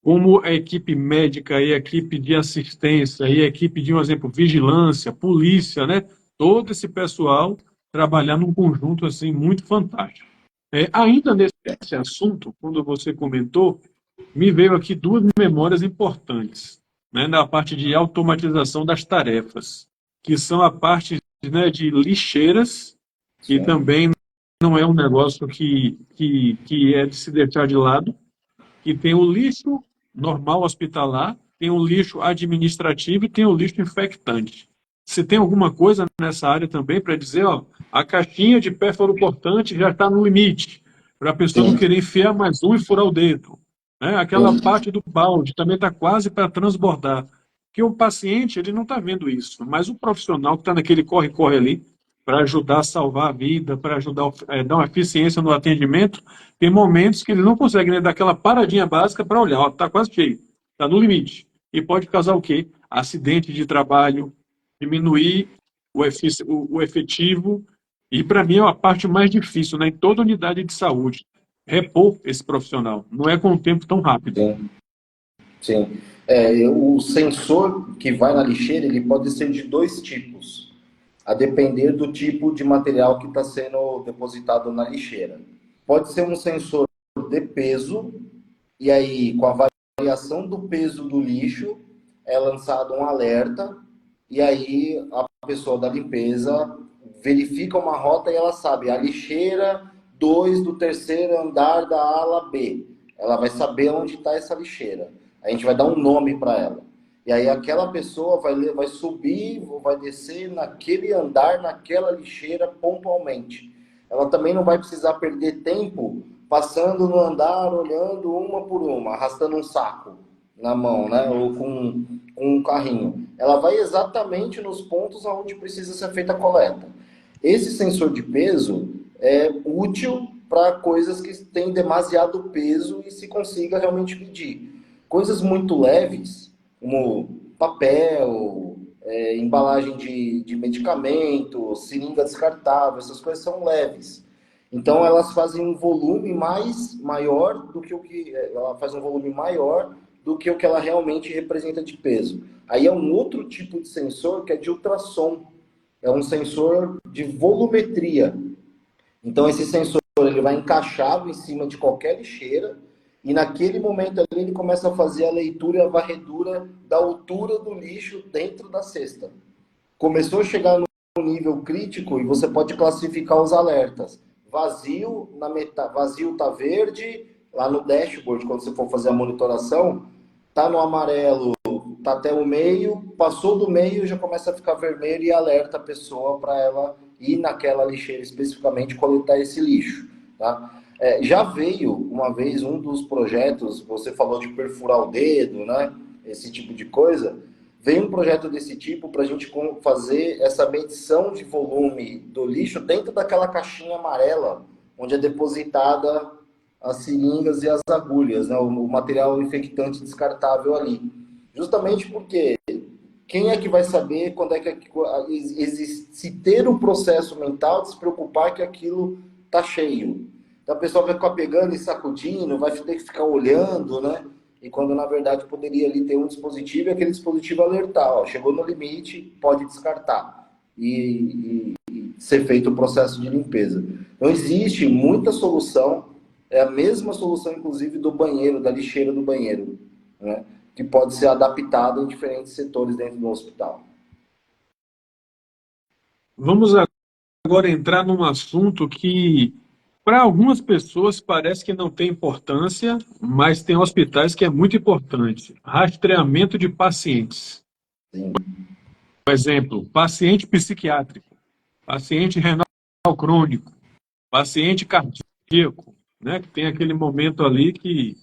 como a equipe médica e a equipe de assistência e a equipe de, um exemplo, vigilância, polícia, né? Todo esse pessoal trabalhar num conjunto assim muito fantástico. Ainda nesse assunto, quando você comentou, me veio aqui duas memórias importantes, né, na parte de automatização das tarefas, que são a parte, né, de lixeiras, que Sim, também não é um negócio que é de se deixar de lado, que tem o lixo normal hospitalar, tem o lixo administrativo e tem o lixo infectante. Se tem alguma coisa nessa área também para dizer, ó, a caixinha de pérfuro cortante já está no limite, para a pessoa não sim, querer enfiar mais um e furar o dedo. Né? Aquela sim, parte do balde também está quase para transbordar. Que o paciente ele não está vendo isso, mas o profissional que está naquele corre-corre ali, para ajudar a salvar a vida, para ajudar a dar uma eficiência no atendimento, tem momentos que ele não consegue, né, dar aquela paradinha básica para olhar, está quase cheio, está no limite. E pode causar o quê? Acidente de trabalho, diminuir o efetivo, e para mim é a parte mais difícil, né, em toda unidade de saúde, repor esse profissional. Não é com o tempo tão rápido. sim. Sim. O sensor que vai na lixeira, ele pode ser de dois tipos, a depender do tipo de material que está sendo depositado na lixeira. Pode ser um sensor de peso, e aí, com a variação do peso do lixo, é lançado um alerta, e aí a pessoa da limpeza verifica uma rota e ela sabe, a lixeira 2 do terceiro andar da ala B. Ela vai saber onde está essa lixeira. A gente vai dar um nome para ela. E aí aquela pessoa vai subir, vai descer naquele andar, naquela lixeira pontualmente. Ela também não vai precisar perder tempo passando no andar, olhando uma por uma, arrastando um saco na mão, né? Ou com um carrinho. Ela vai exatamente nos pontos onde precisa ser feita a coleta. Esse sensor de peso é útil para coisas que têm demasiado peso e se consiga realmente medir. Coisas muito leves, como papel, embalagem de medicamento, seringa descartável, essas coisas são leves. Então elas fazem um volume maior do que ela faz um volume maior do que o que ela realmente representa de peso. Aí é um outro tipo de sensor que é de ultrassom. É um sensor de volumetria. Então esse sensor ele vai encaixado em cima de qualquer lixeira e naquele momento ali ele começa a fazer a leitura e a varredura da altura do lixo dentro da cesta. Começou a chegar no nível crítico e você pode classificar os alertas. Vazio, vazio tá verde, lá no dashboard, quando você for fazer a monitoração, tá no amarelo, tá até o meio, passou do meio já começa a ficar vermelho e alerta a pessoa para ela ir naquela lixeira especificamente coletar esse lixo, tá? Já veio uma vez um dos projetos, você falou de perfurar o dedo, né? Esse tipo de coisa. Veio um projeto desse tipo para a gente fazer essa medição de volume do lixo dentro daquela caixinha amarela, onde é depositada as seringas e as agulhas, né? O material infectante descartável ali. Justamente porque quem é que vai saber quando é que se ter o processo mental de se preocupar que aquilo está cheio? Então a pessoa vai ficar pegando e sacudindo, vai ter que ficar olhando, né? E quando na verdade poderia ali ter um dispositivo e aquele dispositivo alertar, ó, chegou no limite, pode descartar e ser feito o processo de limpeza. Então existe muita solução, é a mesma solução inclusive do banheiro, da lixeira do banheiro, né? Que pode ser adaptada em diferentes setores dentro do hospital. Vamos agora entrar num assunto que, para algumas pessoas, parece que não tem importância, mas tem hospitais que é muito importante. Rastreamento de pacientes. Sim, Por exemplo, paciente psiquiátrico, paciente renal crônico, paciente cardíaco, né, que tem aquele momento ali que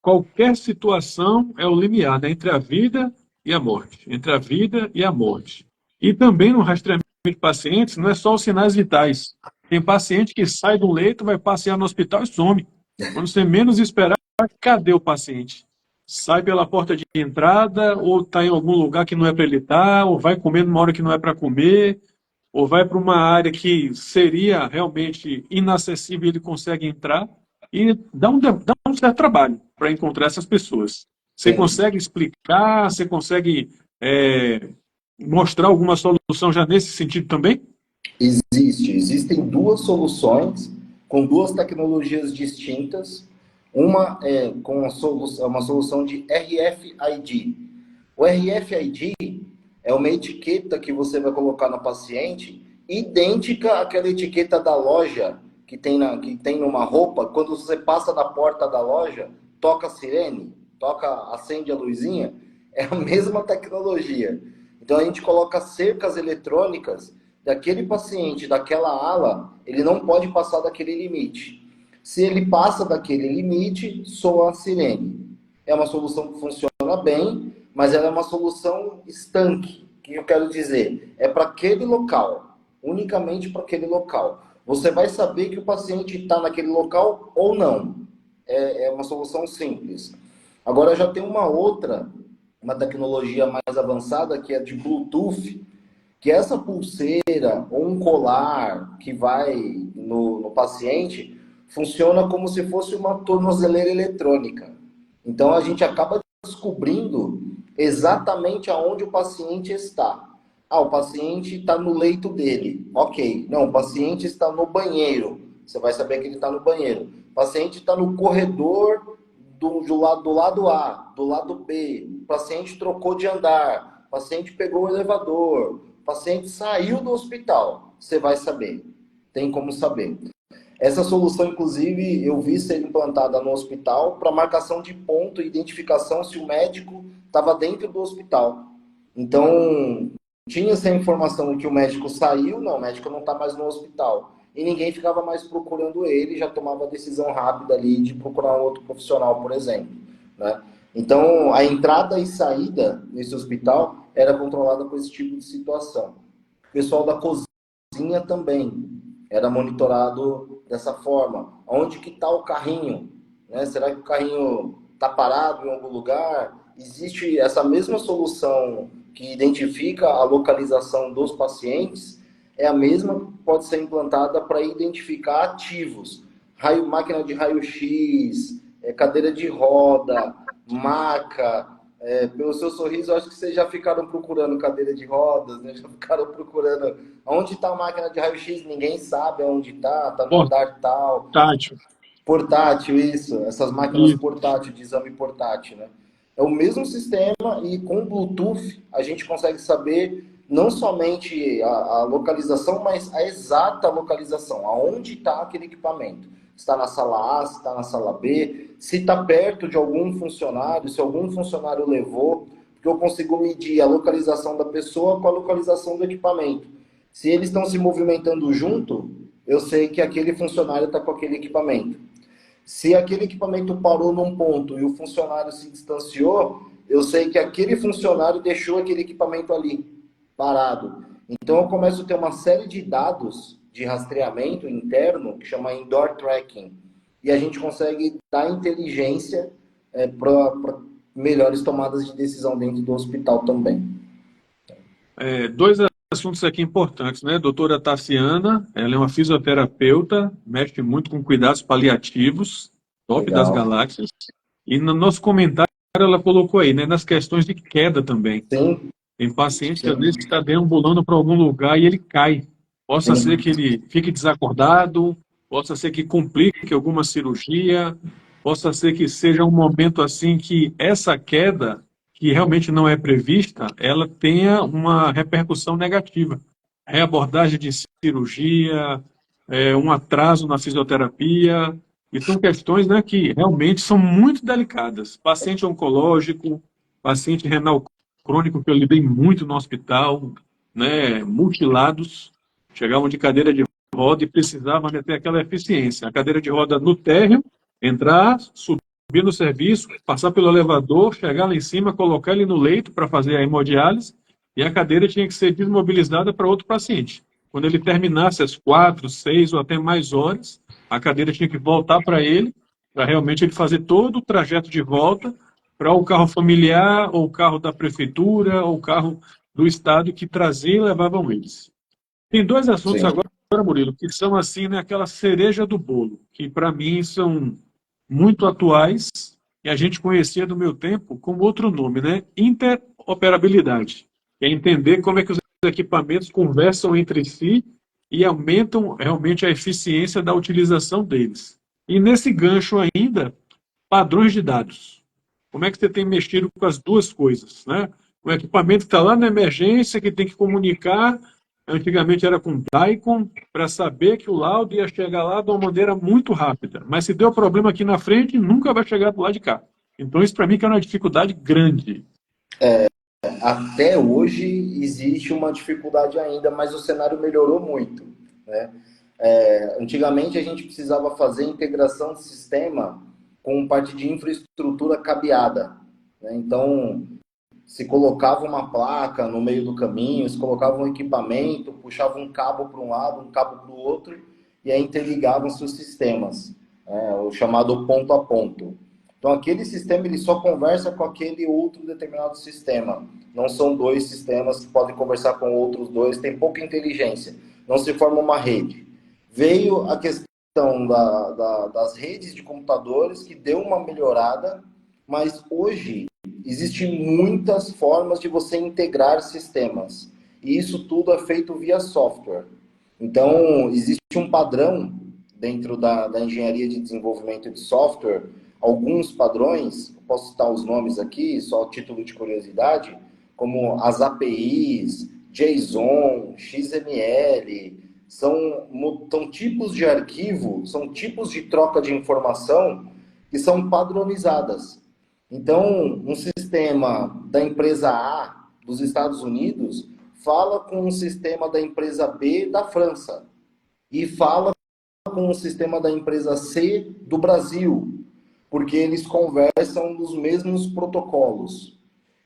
qualquer situação é o limiar, né, entre a vida e a morte, entre a vida e a morte. E também no rastreamento de pacientes, não é só os sinais vitais. Tem paciente que sai do leito, vai passear no hospital e some. Quando você menos esperar, cadê o paciente? Sai pela porta de entrada, ou está em algum lugar que não é para ele estar, ou vai comer numa hora que não é para comer, ou vai para uma área que seria realmente inacessível e ele consegue entrar, e dá um certo trabalho para encontrar essas pessoas. Você Sim. consegue explicar? Você consegue mostrar alguma solução já nesse sentido também? Existem duas soluções com duas tecnologias distintas. Uma é com uma solução de RFID. O RFID é uma etiqueta que você vai colocar no paciente, idêntica àquela etiqueta da loja que tem numa roupa. Quando você passa na porta da loja, toca a sirene, acende a luzinha. É a mesma tecnologia. Então a gente coloca cercas eletrônicas daquele paciente, daquela ala, ele não pode passar daquele limite. Se ele passa daquele limite, soa a sirene. É uma solução que funciona bem, mas ela é uma solução estanque. O que eu quero dizer? É para aquele local, unicamente para aquele local. Você vai saber que o paciente está naquele local ou não. É uma solução simples. Agora já tem uma tecnologia mais avançada, que é de Bluetooth, que essa pulseira ou um colar que vai no paciente funciona como se fosse uma tornozeleira eletrônica. Então a gente acaba descobrindo exatamente aonde o paciente está. Ah, o paciente está no leito dele. Ok. Não, o paciente está no banheiro. Você vai saber que ele está no banheiro. O paciente está no corredor do lado A, do lado B. O paciente trocou de andar. O paciente pegou o elevador. O paciente saiu do hospital. Você vai saber. Tem como saber. Essa solução, inclusive, eu vi ser implantada no hospital para marcação de ponto e identificação se o médico estava dentro do hospital. Então, tinha essa informação que o médico saiu, não, o médico não está mais no hospital. E ninguém ficava mais procurando ele, já tomava a decisão rápida ali de procurar um outro profissional, por exemplo, né? Então, a entrada e saída nesse hospital era controlada por esse tipo de situação. O pessoal da cozinha também era monitorado dessa forma. Onde que está o carrinho? Né? Será que o carrinho está parado em algum lugar? Existe essa mesma solução que identifica a localização dos pacientes, é a mesma que pode ser implantada para identificar ativos. Máquina de raio-x, cadeira de roda, maca. Pelo seu sorriso, eu acho que vocês já ficaram procurando cadeira de rodas, né? Já ficaram procurando onde está a máquina de raio-x, ninguém sabe onde está no andar tal. Portátil. Portátil, isso. Essas máquinas Isso. portátil, de exame portátil, né? É o mesmo sistema e com o Bluetooth a gente consegue saber não somente a localização, mas a exata localização, aonde está aquele equipamento. Se está na sala A, se está na sala B, se está perto de algum funcionário, se algum funcionário levou, porque eu consigo medir a localização da pessoa com a localização do equipamento. Se eles estão se movimentando junto, eu sei que aquele funcionário está com aquele equipamento. Se aquele equipamento parou num ponto e o funcionário se distanciou, eu sei que aquele funcionário deixou aquele equipamento ali, parado. Então eu começo a ter uma série de dados de rastreamento interno, que chama Indoor Tracking, e a gente consegue dar inteligência para melhores tomadas de decisão dentro do hospital também. Dois assuntos aqui importantes, né? Doutora Tassiana, ela é uma fisioterapeuta, mexe muito com cuidados paliativos, top das Legal. galáxias. E no nosso comentário ela colocou aí, né, nas questões de queda também. Sim, Tem paciente que às vezes sim, está deambulando para algum lugar e ele cai. Possa ser sim. que ele fique desacordado, possa ser que complique alguma cirurgia, possa ser que seja um momento assim que essa queda, que realmente não é prevista, ela tenha uma repercussão negativa. Reabordagem de cirurgia, um atraso na fisioterapia, e são questões, né, que realmente são muito delicadas. Paciente oncológico, paciente renal crônico, que eu lidei muito no hospital, né, mutilados, chegavam de cadeira de roda e precisavam ter aquela eficiência. A cadeira de roda no térreo, entrar, subir no serviço, passar pelo elevador, chegar lá em cima, colocar ele no leito para fazer a hemodiálise, e a cadeira tinha que ser desmobilizada para outro paciente. Quando ele terminasse as 4, 6 ou até mais horas, a cadeira tinha que voltar para ele, para realmente ele fazer todo o trajeto de volta para o carro familiar, ou o carro da prefeitura, ou o carro do estado que trazia e levavam eles. Tem dois assuntos Sim. agora, Murilo, que são assim, né, aquela cereja do bolo, que para mim são muito atuais e a gente conhecia do meu tempo como outro nome, né? Interoperabilidade. É entender como é que os equipamentos conversam entre si e aumentam realmente a eficiência da utilização deles. E nesse gancho ainda, padrões de dados. Como é que você tem mexido com as duas coisas, né? O equipamento que está lá na emergência, que tem que comunicar, antigamente era com DICOM, para saber que o laudo ia chegar lá de uma maneira muito rápida. Mas se deu problema aqui na frente, nunca vai chegar do lado de cá. Então isso para mim que é uma dificuldade grande. Até hoje existe uma dificuldade ainda, mas o cenário melhorou muito, né? Antigamente a gente precisava fazer integração de sistema com parte de infraestrutura cabeada, né? Então, se colocava uma placa no meio do caminho, se colocava um equipamento, puxava um cabo para um lado, um cabo para o outro, e aí interligavam-se os sistemas, o chamado ponto a ponto. Então, aquele sistema ele só conversa com aquele outro determinado sistema. Não são dois sistemas que podem conversar com outros dois, tem pouca inteligência. Não se forma uma rede. Veio a questão das redes de computadores, que deu uma melhorada, mas hoje existem muitas formas de você integrar sistemas. E isso tudo é feito via software. Então, existe um padrão dentro da engenharia de desenvolvimento de software, alguns padrões, posso citar os nomes aqui, só a título de curiosidade, como as APIs, JSON, XML, são tipos de arquivo, são tipos de troca de informação que são padronizadas. Então, um sistema da empresa A dos Estados Unidos fala com um sistema da empresa B da França e fala com o sistema da empresa C do Brasil, porque eles conversam nos mesmos protocolos.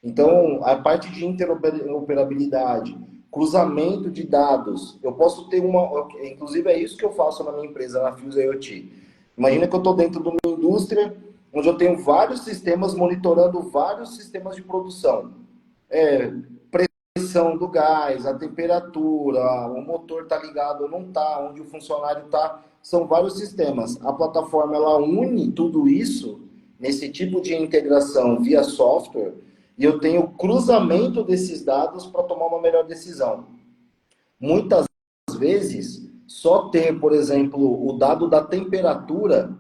Então, a parte de interoperabilidade, cruzamento de dados, eu posso ter inclusive é isso que eu faço na minha empresa, na Fuse IoT. Imagina que eu estou dentro de uma indústria onde eu tenho vários sistemas monitorando vários sistemas de produção. Pressão do gás, a temperatura, o motor está ligado ou não está, onde o funcionário está, são vários sistemas. A plataforma ela une tudo isso nesse tipo de integração via software e eu tenho cruzamento desses dados para tomar uma melhor decisão. Muitas vezes, só ter, por exemplo, o dado da temperatura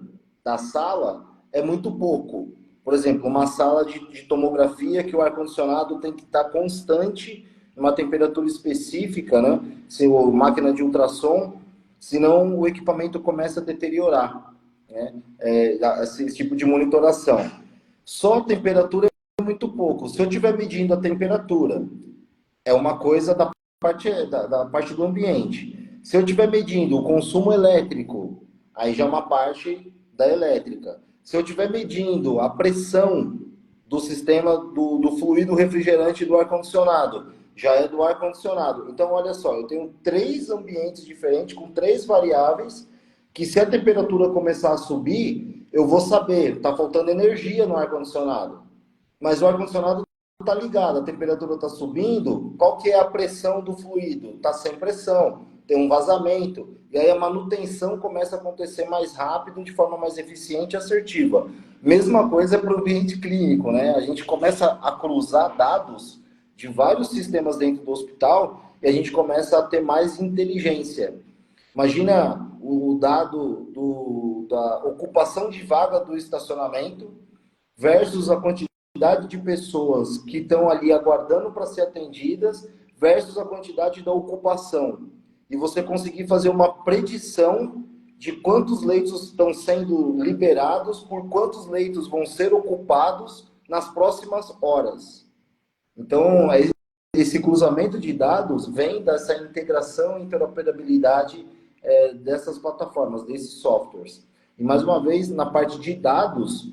da sala é muito pouco. Por exemplo, uma sala de tomografia que o ar-condicionado tem que estar constante, uma temperatura específica, né? Se a máquina de ultrassom, senão o equipamento começa a deteriorar, né? Esse tipo de monitoração. Só a temperatura é muito pouco. Se eu estiver medindo a temperatura, é uma coisa da parte do ambiente. Se eu estiver medindo o consumo elétrico, aí já é uma parte da elétrica. Se eu estiver medindo a pressão do sistema do fluido refrigerante do ar-condicionado, já é do ar-condicionado. Então, olha só, eu tenho 3 ambientes diferentes, com 3 variáveis, que se a temperatura começar a subir, eu vou saber, está faltando energia no ar-condicionado. Mas o ar-condicionado está ligado, a temperatura está subindo, qual que é a pressão do fluido? Está sem pressão, tem um vazamento. E aí a manutenção começa a acontecer mais rápido, de forma mais eficiente e assertiva. Mesma coisa para o ambiente clínico, né? A gente começa a cruzar dados de vários sistemas dentro do hospital e a gente começa a ter mais inteligência. Imagina o dado da ocupação de vaga do estacionamento versus a quantidade de pessoas que estão ali aguardando para ser atendidas versus a quantidade da ocupação. E você conseguir fazer uma predição de quantos leitos estão sendo liberados, por quantos leitos vão ser ocupados nas próximas horas. Então, esse cruzamento de dados vem dessa integração e interoperabilidade dessas plataformas, desses softwares. E, mais uma vez, na parte de dados,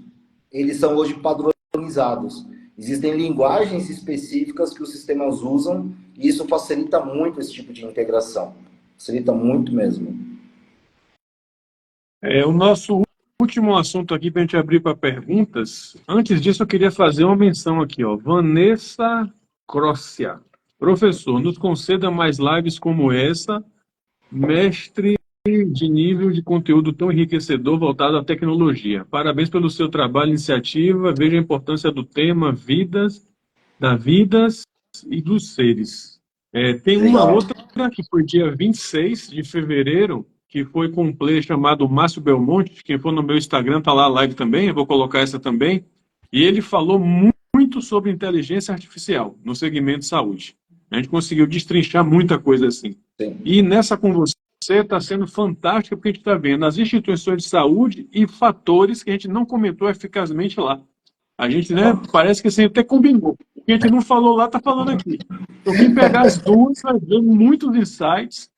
eles são hoje padronizados. Existem linguagens específicas que os sistemas usam e isso facilita muito esse tipo de integração. Facilita muito mesmo. O nosso último assunto aqui, para a gente abrir para perguntas. Antes disso, eu queria fazer uma menção aqui, ó. Vanessa Crossia. Professor, nos conceda mais lives como essa. Mestre de nível de conteúdo tão enriquecedor voltado à tecnologia. Parabéns pelo seu trabalho e iniciativa. Vejo a importância do tema vidas e dos seres. Tem uma Legal. outra que foi dia 26 de fevereiro, que foi com um player chamado Márcio Belmonte. Quem for no meu Instagram está lá a live também, eu vou colocar essa também. E ele falou muito sobre inteligência artificial no segmento de saúde. A gente conseguiu destrinchar muita coisa assim. Sim. E nessa com você está sendo fantástica, porque a gente está vendo as instituições de saúde e fatores que a gente não comentou eficazmente lá. A gente, né, parece que assim, até combinou. O que a gente não falou lá, está falando aqui. Então, quem pegar as duas vai ver muitos insights,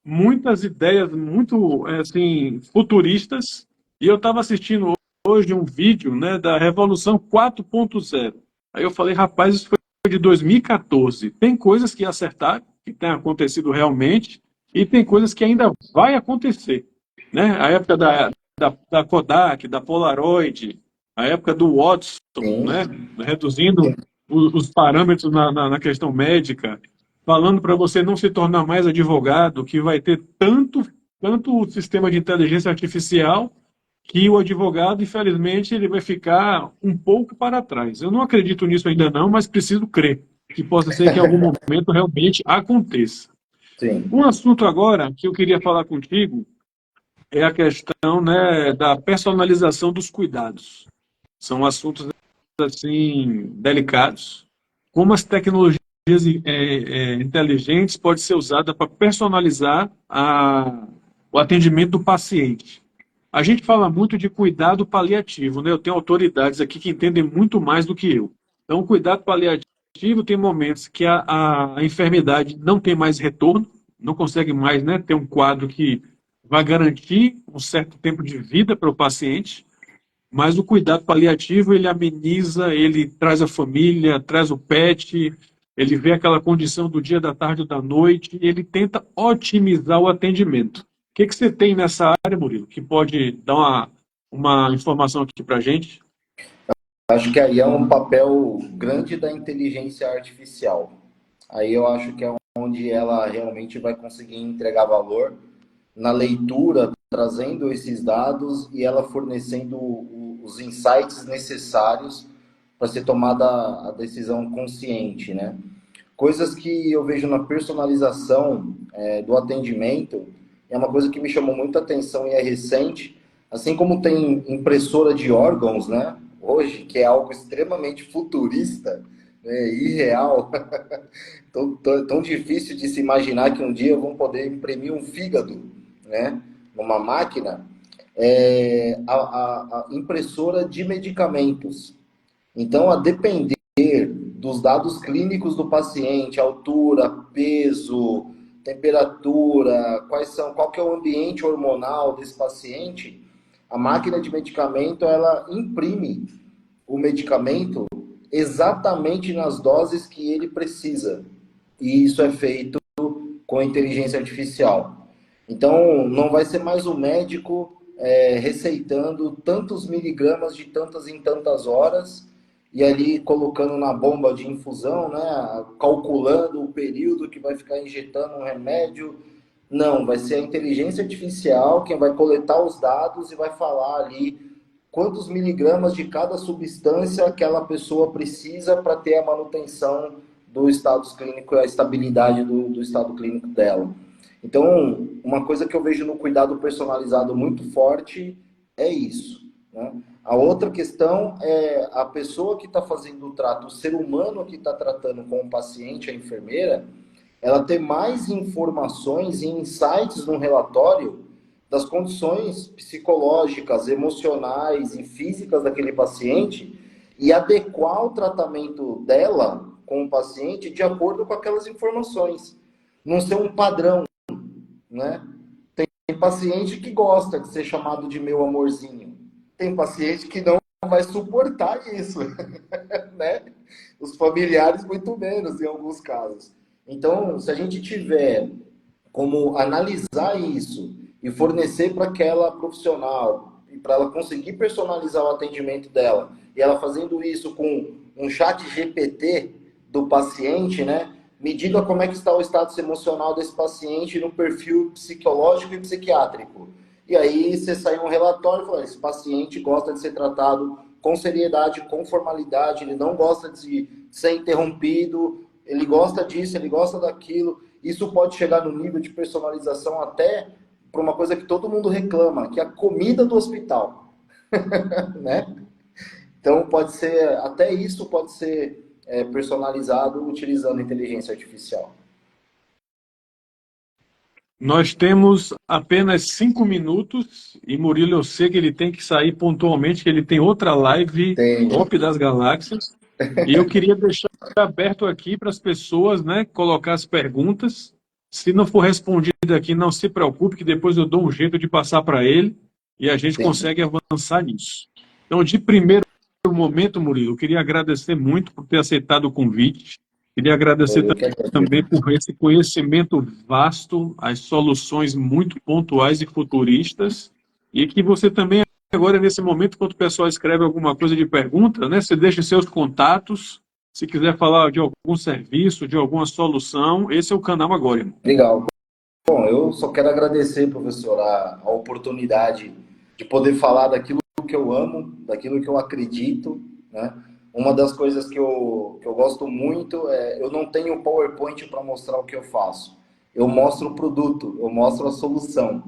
muitas ideias muito assim, futuristas. E eu estava assistindo hoje um vídeo, né, da Revolução 4.0. Aí eu falei, rapaz, isso foi de 2014. Tem coisas que acertaram, que tem acontecido realmente, e tem coisas que ainda vai acontecer. Né? A época da Kodak, da Polaroid, a época do Watson, Sim. né? Reduzindo os parâmetros na questão médica, falando para você não se tornar mais advogado, que vai ter tanto o sistema de inteligência artificial que o advogado, infelizmente, ele vai ficar um pouco para trás. Eu não acredito nisso ainda não, mas preciso crer que possa ser que em algum momento realmente aconteça. Sim. Um assunto agora que eu queria falar contigo é a questão, né, da personalização dos cuidados. São assuntos assim delicados. Como as tecnologias inteligentes podem ser usadas para personalizar o atendimento do paciente. A gente fala muito de cuidado paliativo, né? Eu tenho autoridades aqui que entendem muito mais do que eu. Então, o cuidado paliativo tem momentos que a enfermidade não tem mais retorno, não consegue mais, né, ter um quadro que vai garantir um certo tempo de vida para o paciente, mas o cuidado paliativo, ele ameniza, ele traz a família, traz o pet, ele vê aquela condição do dia, da tarde ou da noite, e ele tenta otimizar o atendimento. O que você tem nessa área, Murilo, que pode dar uma informação aqui para a gente? Acho que aí é um papel grande da inteligência artificial. Aí eu acho que é onde ela realmente vai conseguir entregar valor na leitura, trazendo esses dados e ela fornecendo os insights necessários para ser tomada a decisão consciente, né? Coisas que eu vejo na personalização do atendimento é uma coisa que me chamou muita atenção e é recente, assim como tem impressora de órgãos, né? Hoje, que é algo extremamente futurista, né? Irreal, tão difícil de se imaginar que um dia vão poder imprimir um fígado, né? Numa máquina, a impressora de medicamentos. Então, a depender dos dados clínicos do paciente, altura, peso, temperatura, qual que é o ambiente hormonal desse paciente, a máquina de medicamento, ela imprime o medicamento exatamente nas doses que ele precisa. E isso é feito com inteligência artificial. Então, não vai ser mais o médico receitando tantos miligramas de tantas em tantas horas e ali colocando na bomba de infusão, né, calculando o período que vai ficar injetando um remédio. Não, vai ser a inteligência artificial quem vai coletar os dados e vai falar ali quantos miligramas de cada substância aquela pessoa precisa para ter a manutenção do estado clínico, a estabilidade do estado clínico dela. Então, uma coisa que eu vejo no cuidado personalizado muito forte é isso, né? A outra questão é a pessoa que está fazendo o trato, o ser humano que está tratando com o paciente, a enfermeira, ela ter mais informações e insights no relatório das condições psicológicas, emocionais e físicas daquele paciente e adequar o tratamento dela com o paciente de acordo com aquelas informações. Não ser um padrão, né? Tem paciente que gosta de ser chamado de meu amorzinho. Tem paciente que não vai suportar isso, né? Os familiares muito menos em alguns casos. Então, se a gente tiver como analisar isso e fornecer para aquela profissional e para ela conseguir personalizar o atendimento dela, e ela fazendo isso com um chat GPT do paciente, né? me diga como é que está o status emocional desse paciente no perfil psicológico e psiquiátrico. E aí você sai um relatório e fala, esse paciente gosta de ser tratado com seriedade, com formalidade, ele não gosta de ser interrompido, ele gosta disso, ele gosta daquilo. Isso pode chegar no nível de personalização até para uma coisa que todo mundo reclama, que é a comida do hospital. Né? Então, pode ser, até isso pode ser personalizado utilizando inteligência artificial. Nós temos apenas 5 minutos e Murilo, eu sei que ele tem que sair pontualmente, que ele tem outra live top das galáxias. E eu queria deixar aberto aqui para as pessoas, né, colocar as perguntas. Se não for respondido aqui, não se preocupe, que depois eu dou um jeito de passar para ele e a gente consegue avançar nisso. Então, de primeiro momento, Murilo, eu queria agradecer muito por ter aceitado o convite. Queria agradecer também por esse conhecimento vasto, as soluções muito pontuais e futuristas, e que você também, agora, nesse momento, quando o pessoal escreve alguma coisa de pergunta, né, você deixa seus contatos, se quiser falar de algum serviço, de alguma solução, esse é o canal agora, irmão. Legal. Bom, eu só quero agradecer, professor, a oportunidade de poder falar daquilo que eu amo, daquilo que eu acredito, né? Uma das coisas que eu gosto muito é, eu não tenho PowerPoint para mostrar o que eu faço. Eu mostro o produto, eu mostro a solução.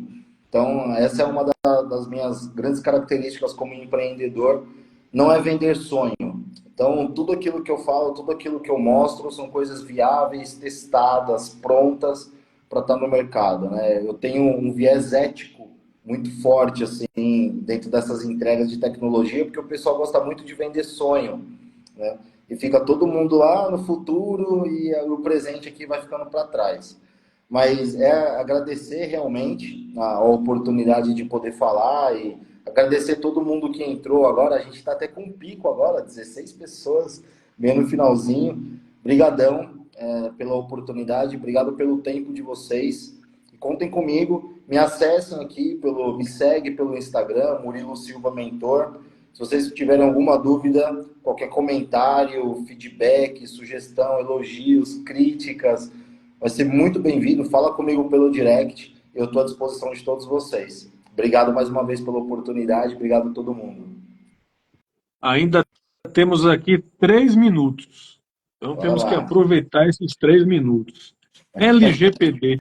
Então, essa é uma das minhas grandes características como empreendedor, não é vender sonho. Então, tudo aquilo que eu falo, tudo aquilo que eu mostro são coisas viáveis, testadas, prontas para estar no mercado, né? Eu tenho um viés ético muito forte, assim, dentro dessas entregas de tecnologia, porque o pessoal gosta muito de vender sonho, né? E fica todo mundo lá no futuro e o presente aqui vai ficando para trás. Mas é agradecer realmente a oportunidade de poder falar e agradecer todo mundo que entrou agora. A gente está até com um pico agora, 16 pessoas, bem no finalzinho. Obrigadão pela oportunidade, obrigado pelo tempo de vocês. Contem comigo, me acessem aqui, me segue pelo Instagram, Murilo Silva Mentor. Se vocês tiverem alguma dúvida, qualquer comentário, feedback, sugestão, elogios, críticas, vai ser muito bem-vindo. Fala comigo pelo direct, eu estou à disposição de todos vocês. Obrigado mais uma vez pela oportunidade, obrigado a todo mundo. Ainda temos aqui 3 minutos, então temos que aproveitar esses 3 minutos. LGPD.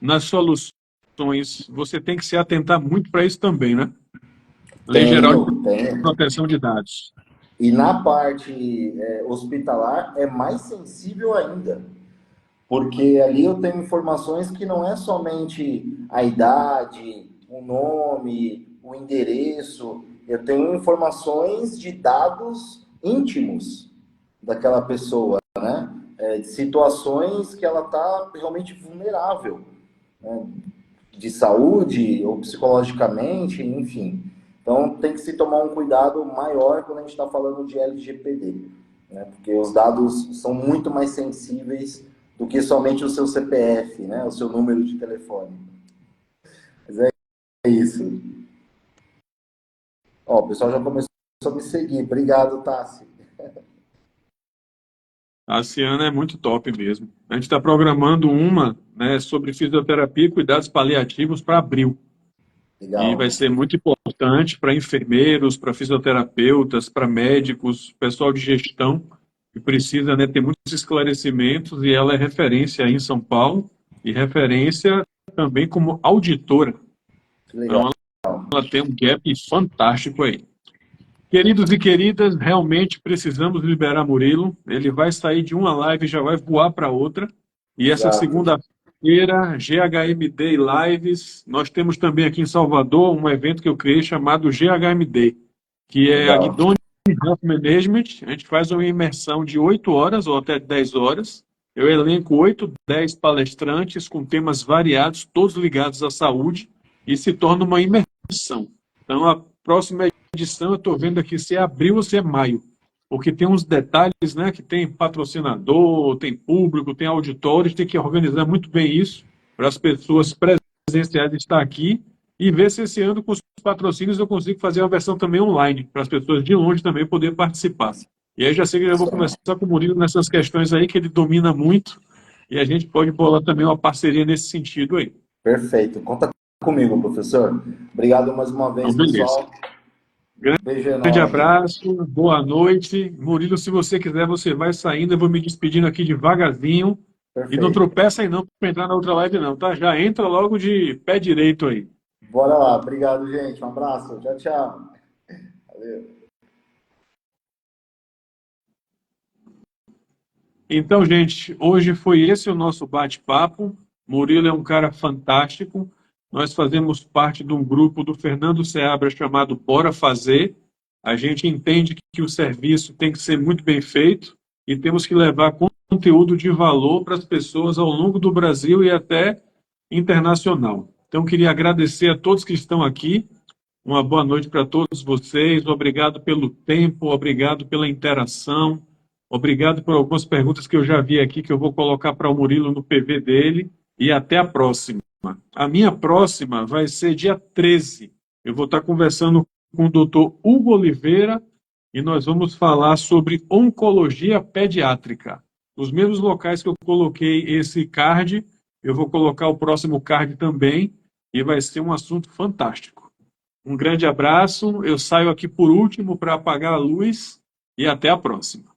Nas soluções, você tem que se atentar muito para isso também, né? Lei Geral de Proteção de Dados. E na parte hospitalar é mais sensível ainda, porque ali eu tenho informações que não é somente a idade, o nome, o endereço, eu tenho informações de dados íntimos daquela pessoa, né? De situações que ela está realmente vulnerável, né? De saúde ou psicologicamente, enfim. Então, tem que se tomar um cuidado maior quando a gente está falando de LGPD, né? Porque os dados são muito mais sensíveis do que somente o seu CPF, né? O seu número de telefone. Mas é isso. Ó, o pessoal já começou a me seguir. Obrigado, Tassi. A Ciana é muito top mesmo. A gente está programando uma, né, sobre fisioterapia e cuidados paliativos para abril. Legal. E vai ser muito importante para enfermeiros, para fisioterapeutas, para médicos, pessoal de gestão, que precisa, né, ter muitos esclarecimentos, e ela é referência aí em São Paulo e referência também como auditora. Legal. Então, ela tem um gap fantástico aí. Queridos e queridas, realmente precisamos liberar Murilo. Ele vai sair de uma live e já vai voar para outra. E essa segunda-feira, GHMD Lives, nós temos também aqui em Salvador um evento que eu criei chamado GHMD, que é a Guidoni Health Management. A gente faz uma imersão de 8 horas ou até 10 horas. Eu elenco 8, 10 palestrantes com temas variados, todos ligados à saúde, e se torna uma imersão. Então, a próxima edição eu estou vendo aqui se é abril ou se é maio, porque tem uns detalhes, né, que tem patrocinador, tem público, tem auditórios, tem que organizar muito bem isso para as pessoas presenciais estar aqui e ver se esse ano com os patrocínios eu consigo fazer uma versão também online, para as pessoas de longe também poder participar. E aí já sei que eu vou começar com o Murilo nessas questões aí que ele domina muito e a gente pode bolar também uma parceria nesse sentido aí. Perfeito. Conta comigo, professor. Obrigado mais uma Então, vez, beleza. pessoal. Beijo Grande enorme. abraço, boa noite. Murilo, se você quiser, você vai saindo. Eu vou me despedindo aqui devagarzinho. E não Perfeito. tropeça aí não para entrar na outra live não, tá? Já entra logo de pé direito aí. Bora lá. Obrigado, gente. Um abraço. Tchau, tchau. Valeu. Então, gente, hoje foi esse o nosso bate-papo. Murilo é um cara fantástico. Nós fazemos parte de um grupo do Fernando Seabra chamado Bora Fazer. A gente entende que o serviço tem que ser muito bem feito e temos que levar conteúdo de valor para as pessoas ao longo do Brasil e até internacional. Então, queria agradecer a todos que estão aqui. Uma boa noite para todos vocês. Obrigado pelo tempo, obrigado pela interação, obrigado por algumas perguntas que eu já vi aqui que eu vou colocar para o Murilo no PV dele. E até a próxima. A minha próxima vai ser dia 13. Eu vou estar conversando com o doutor Hugo Oliveira e nós vamos falar sobre oncologia pediátrica. Nos mesmos locais que eu coloquei esse card, eu vou colocar o próximo card também e vai ser um assunto fantástico. Um grande abraço. Eu saio aqui por último para apagar a luz e até a próxima.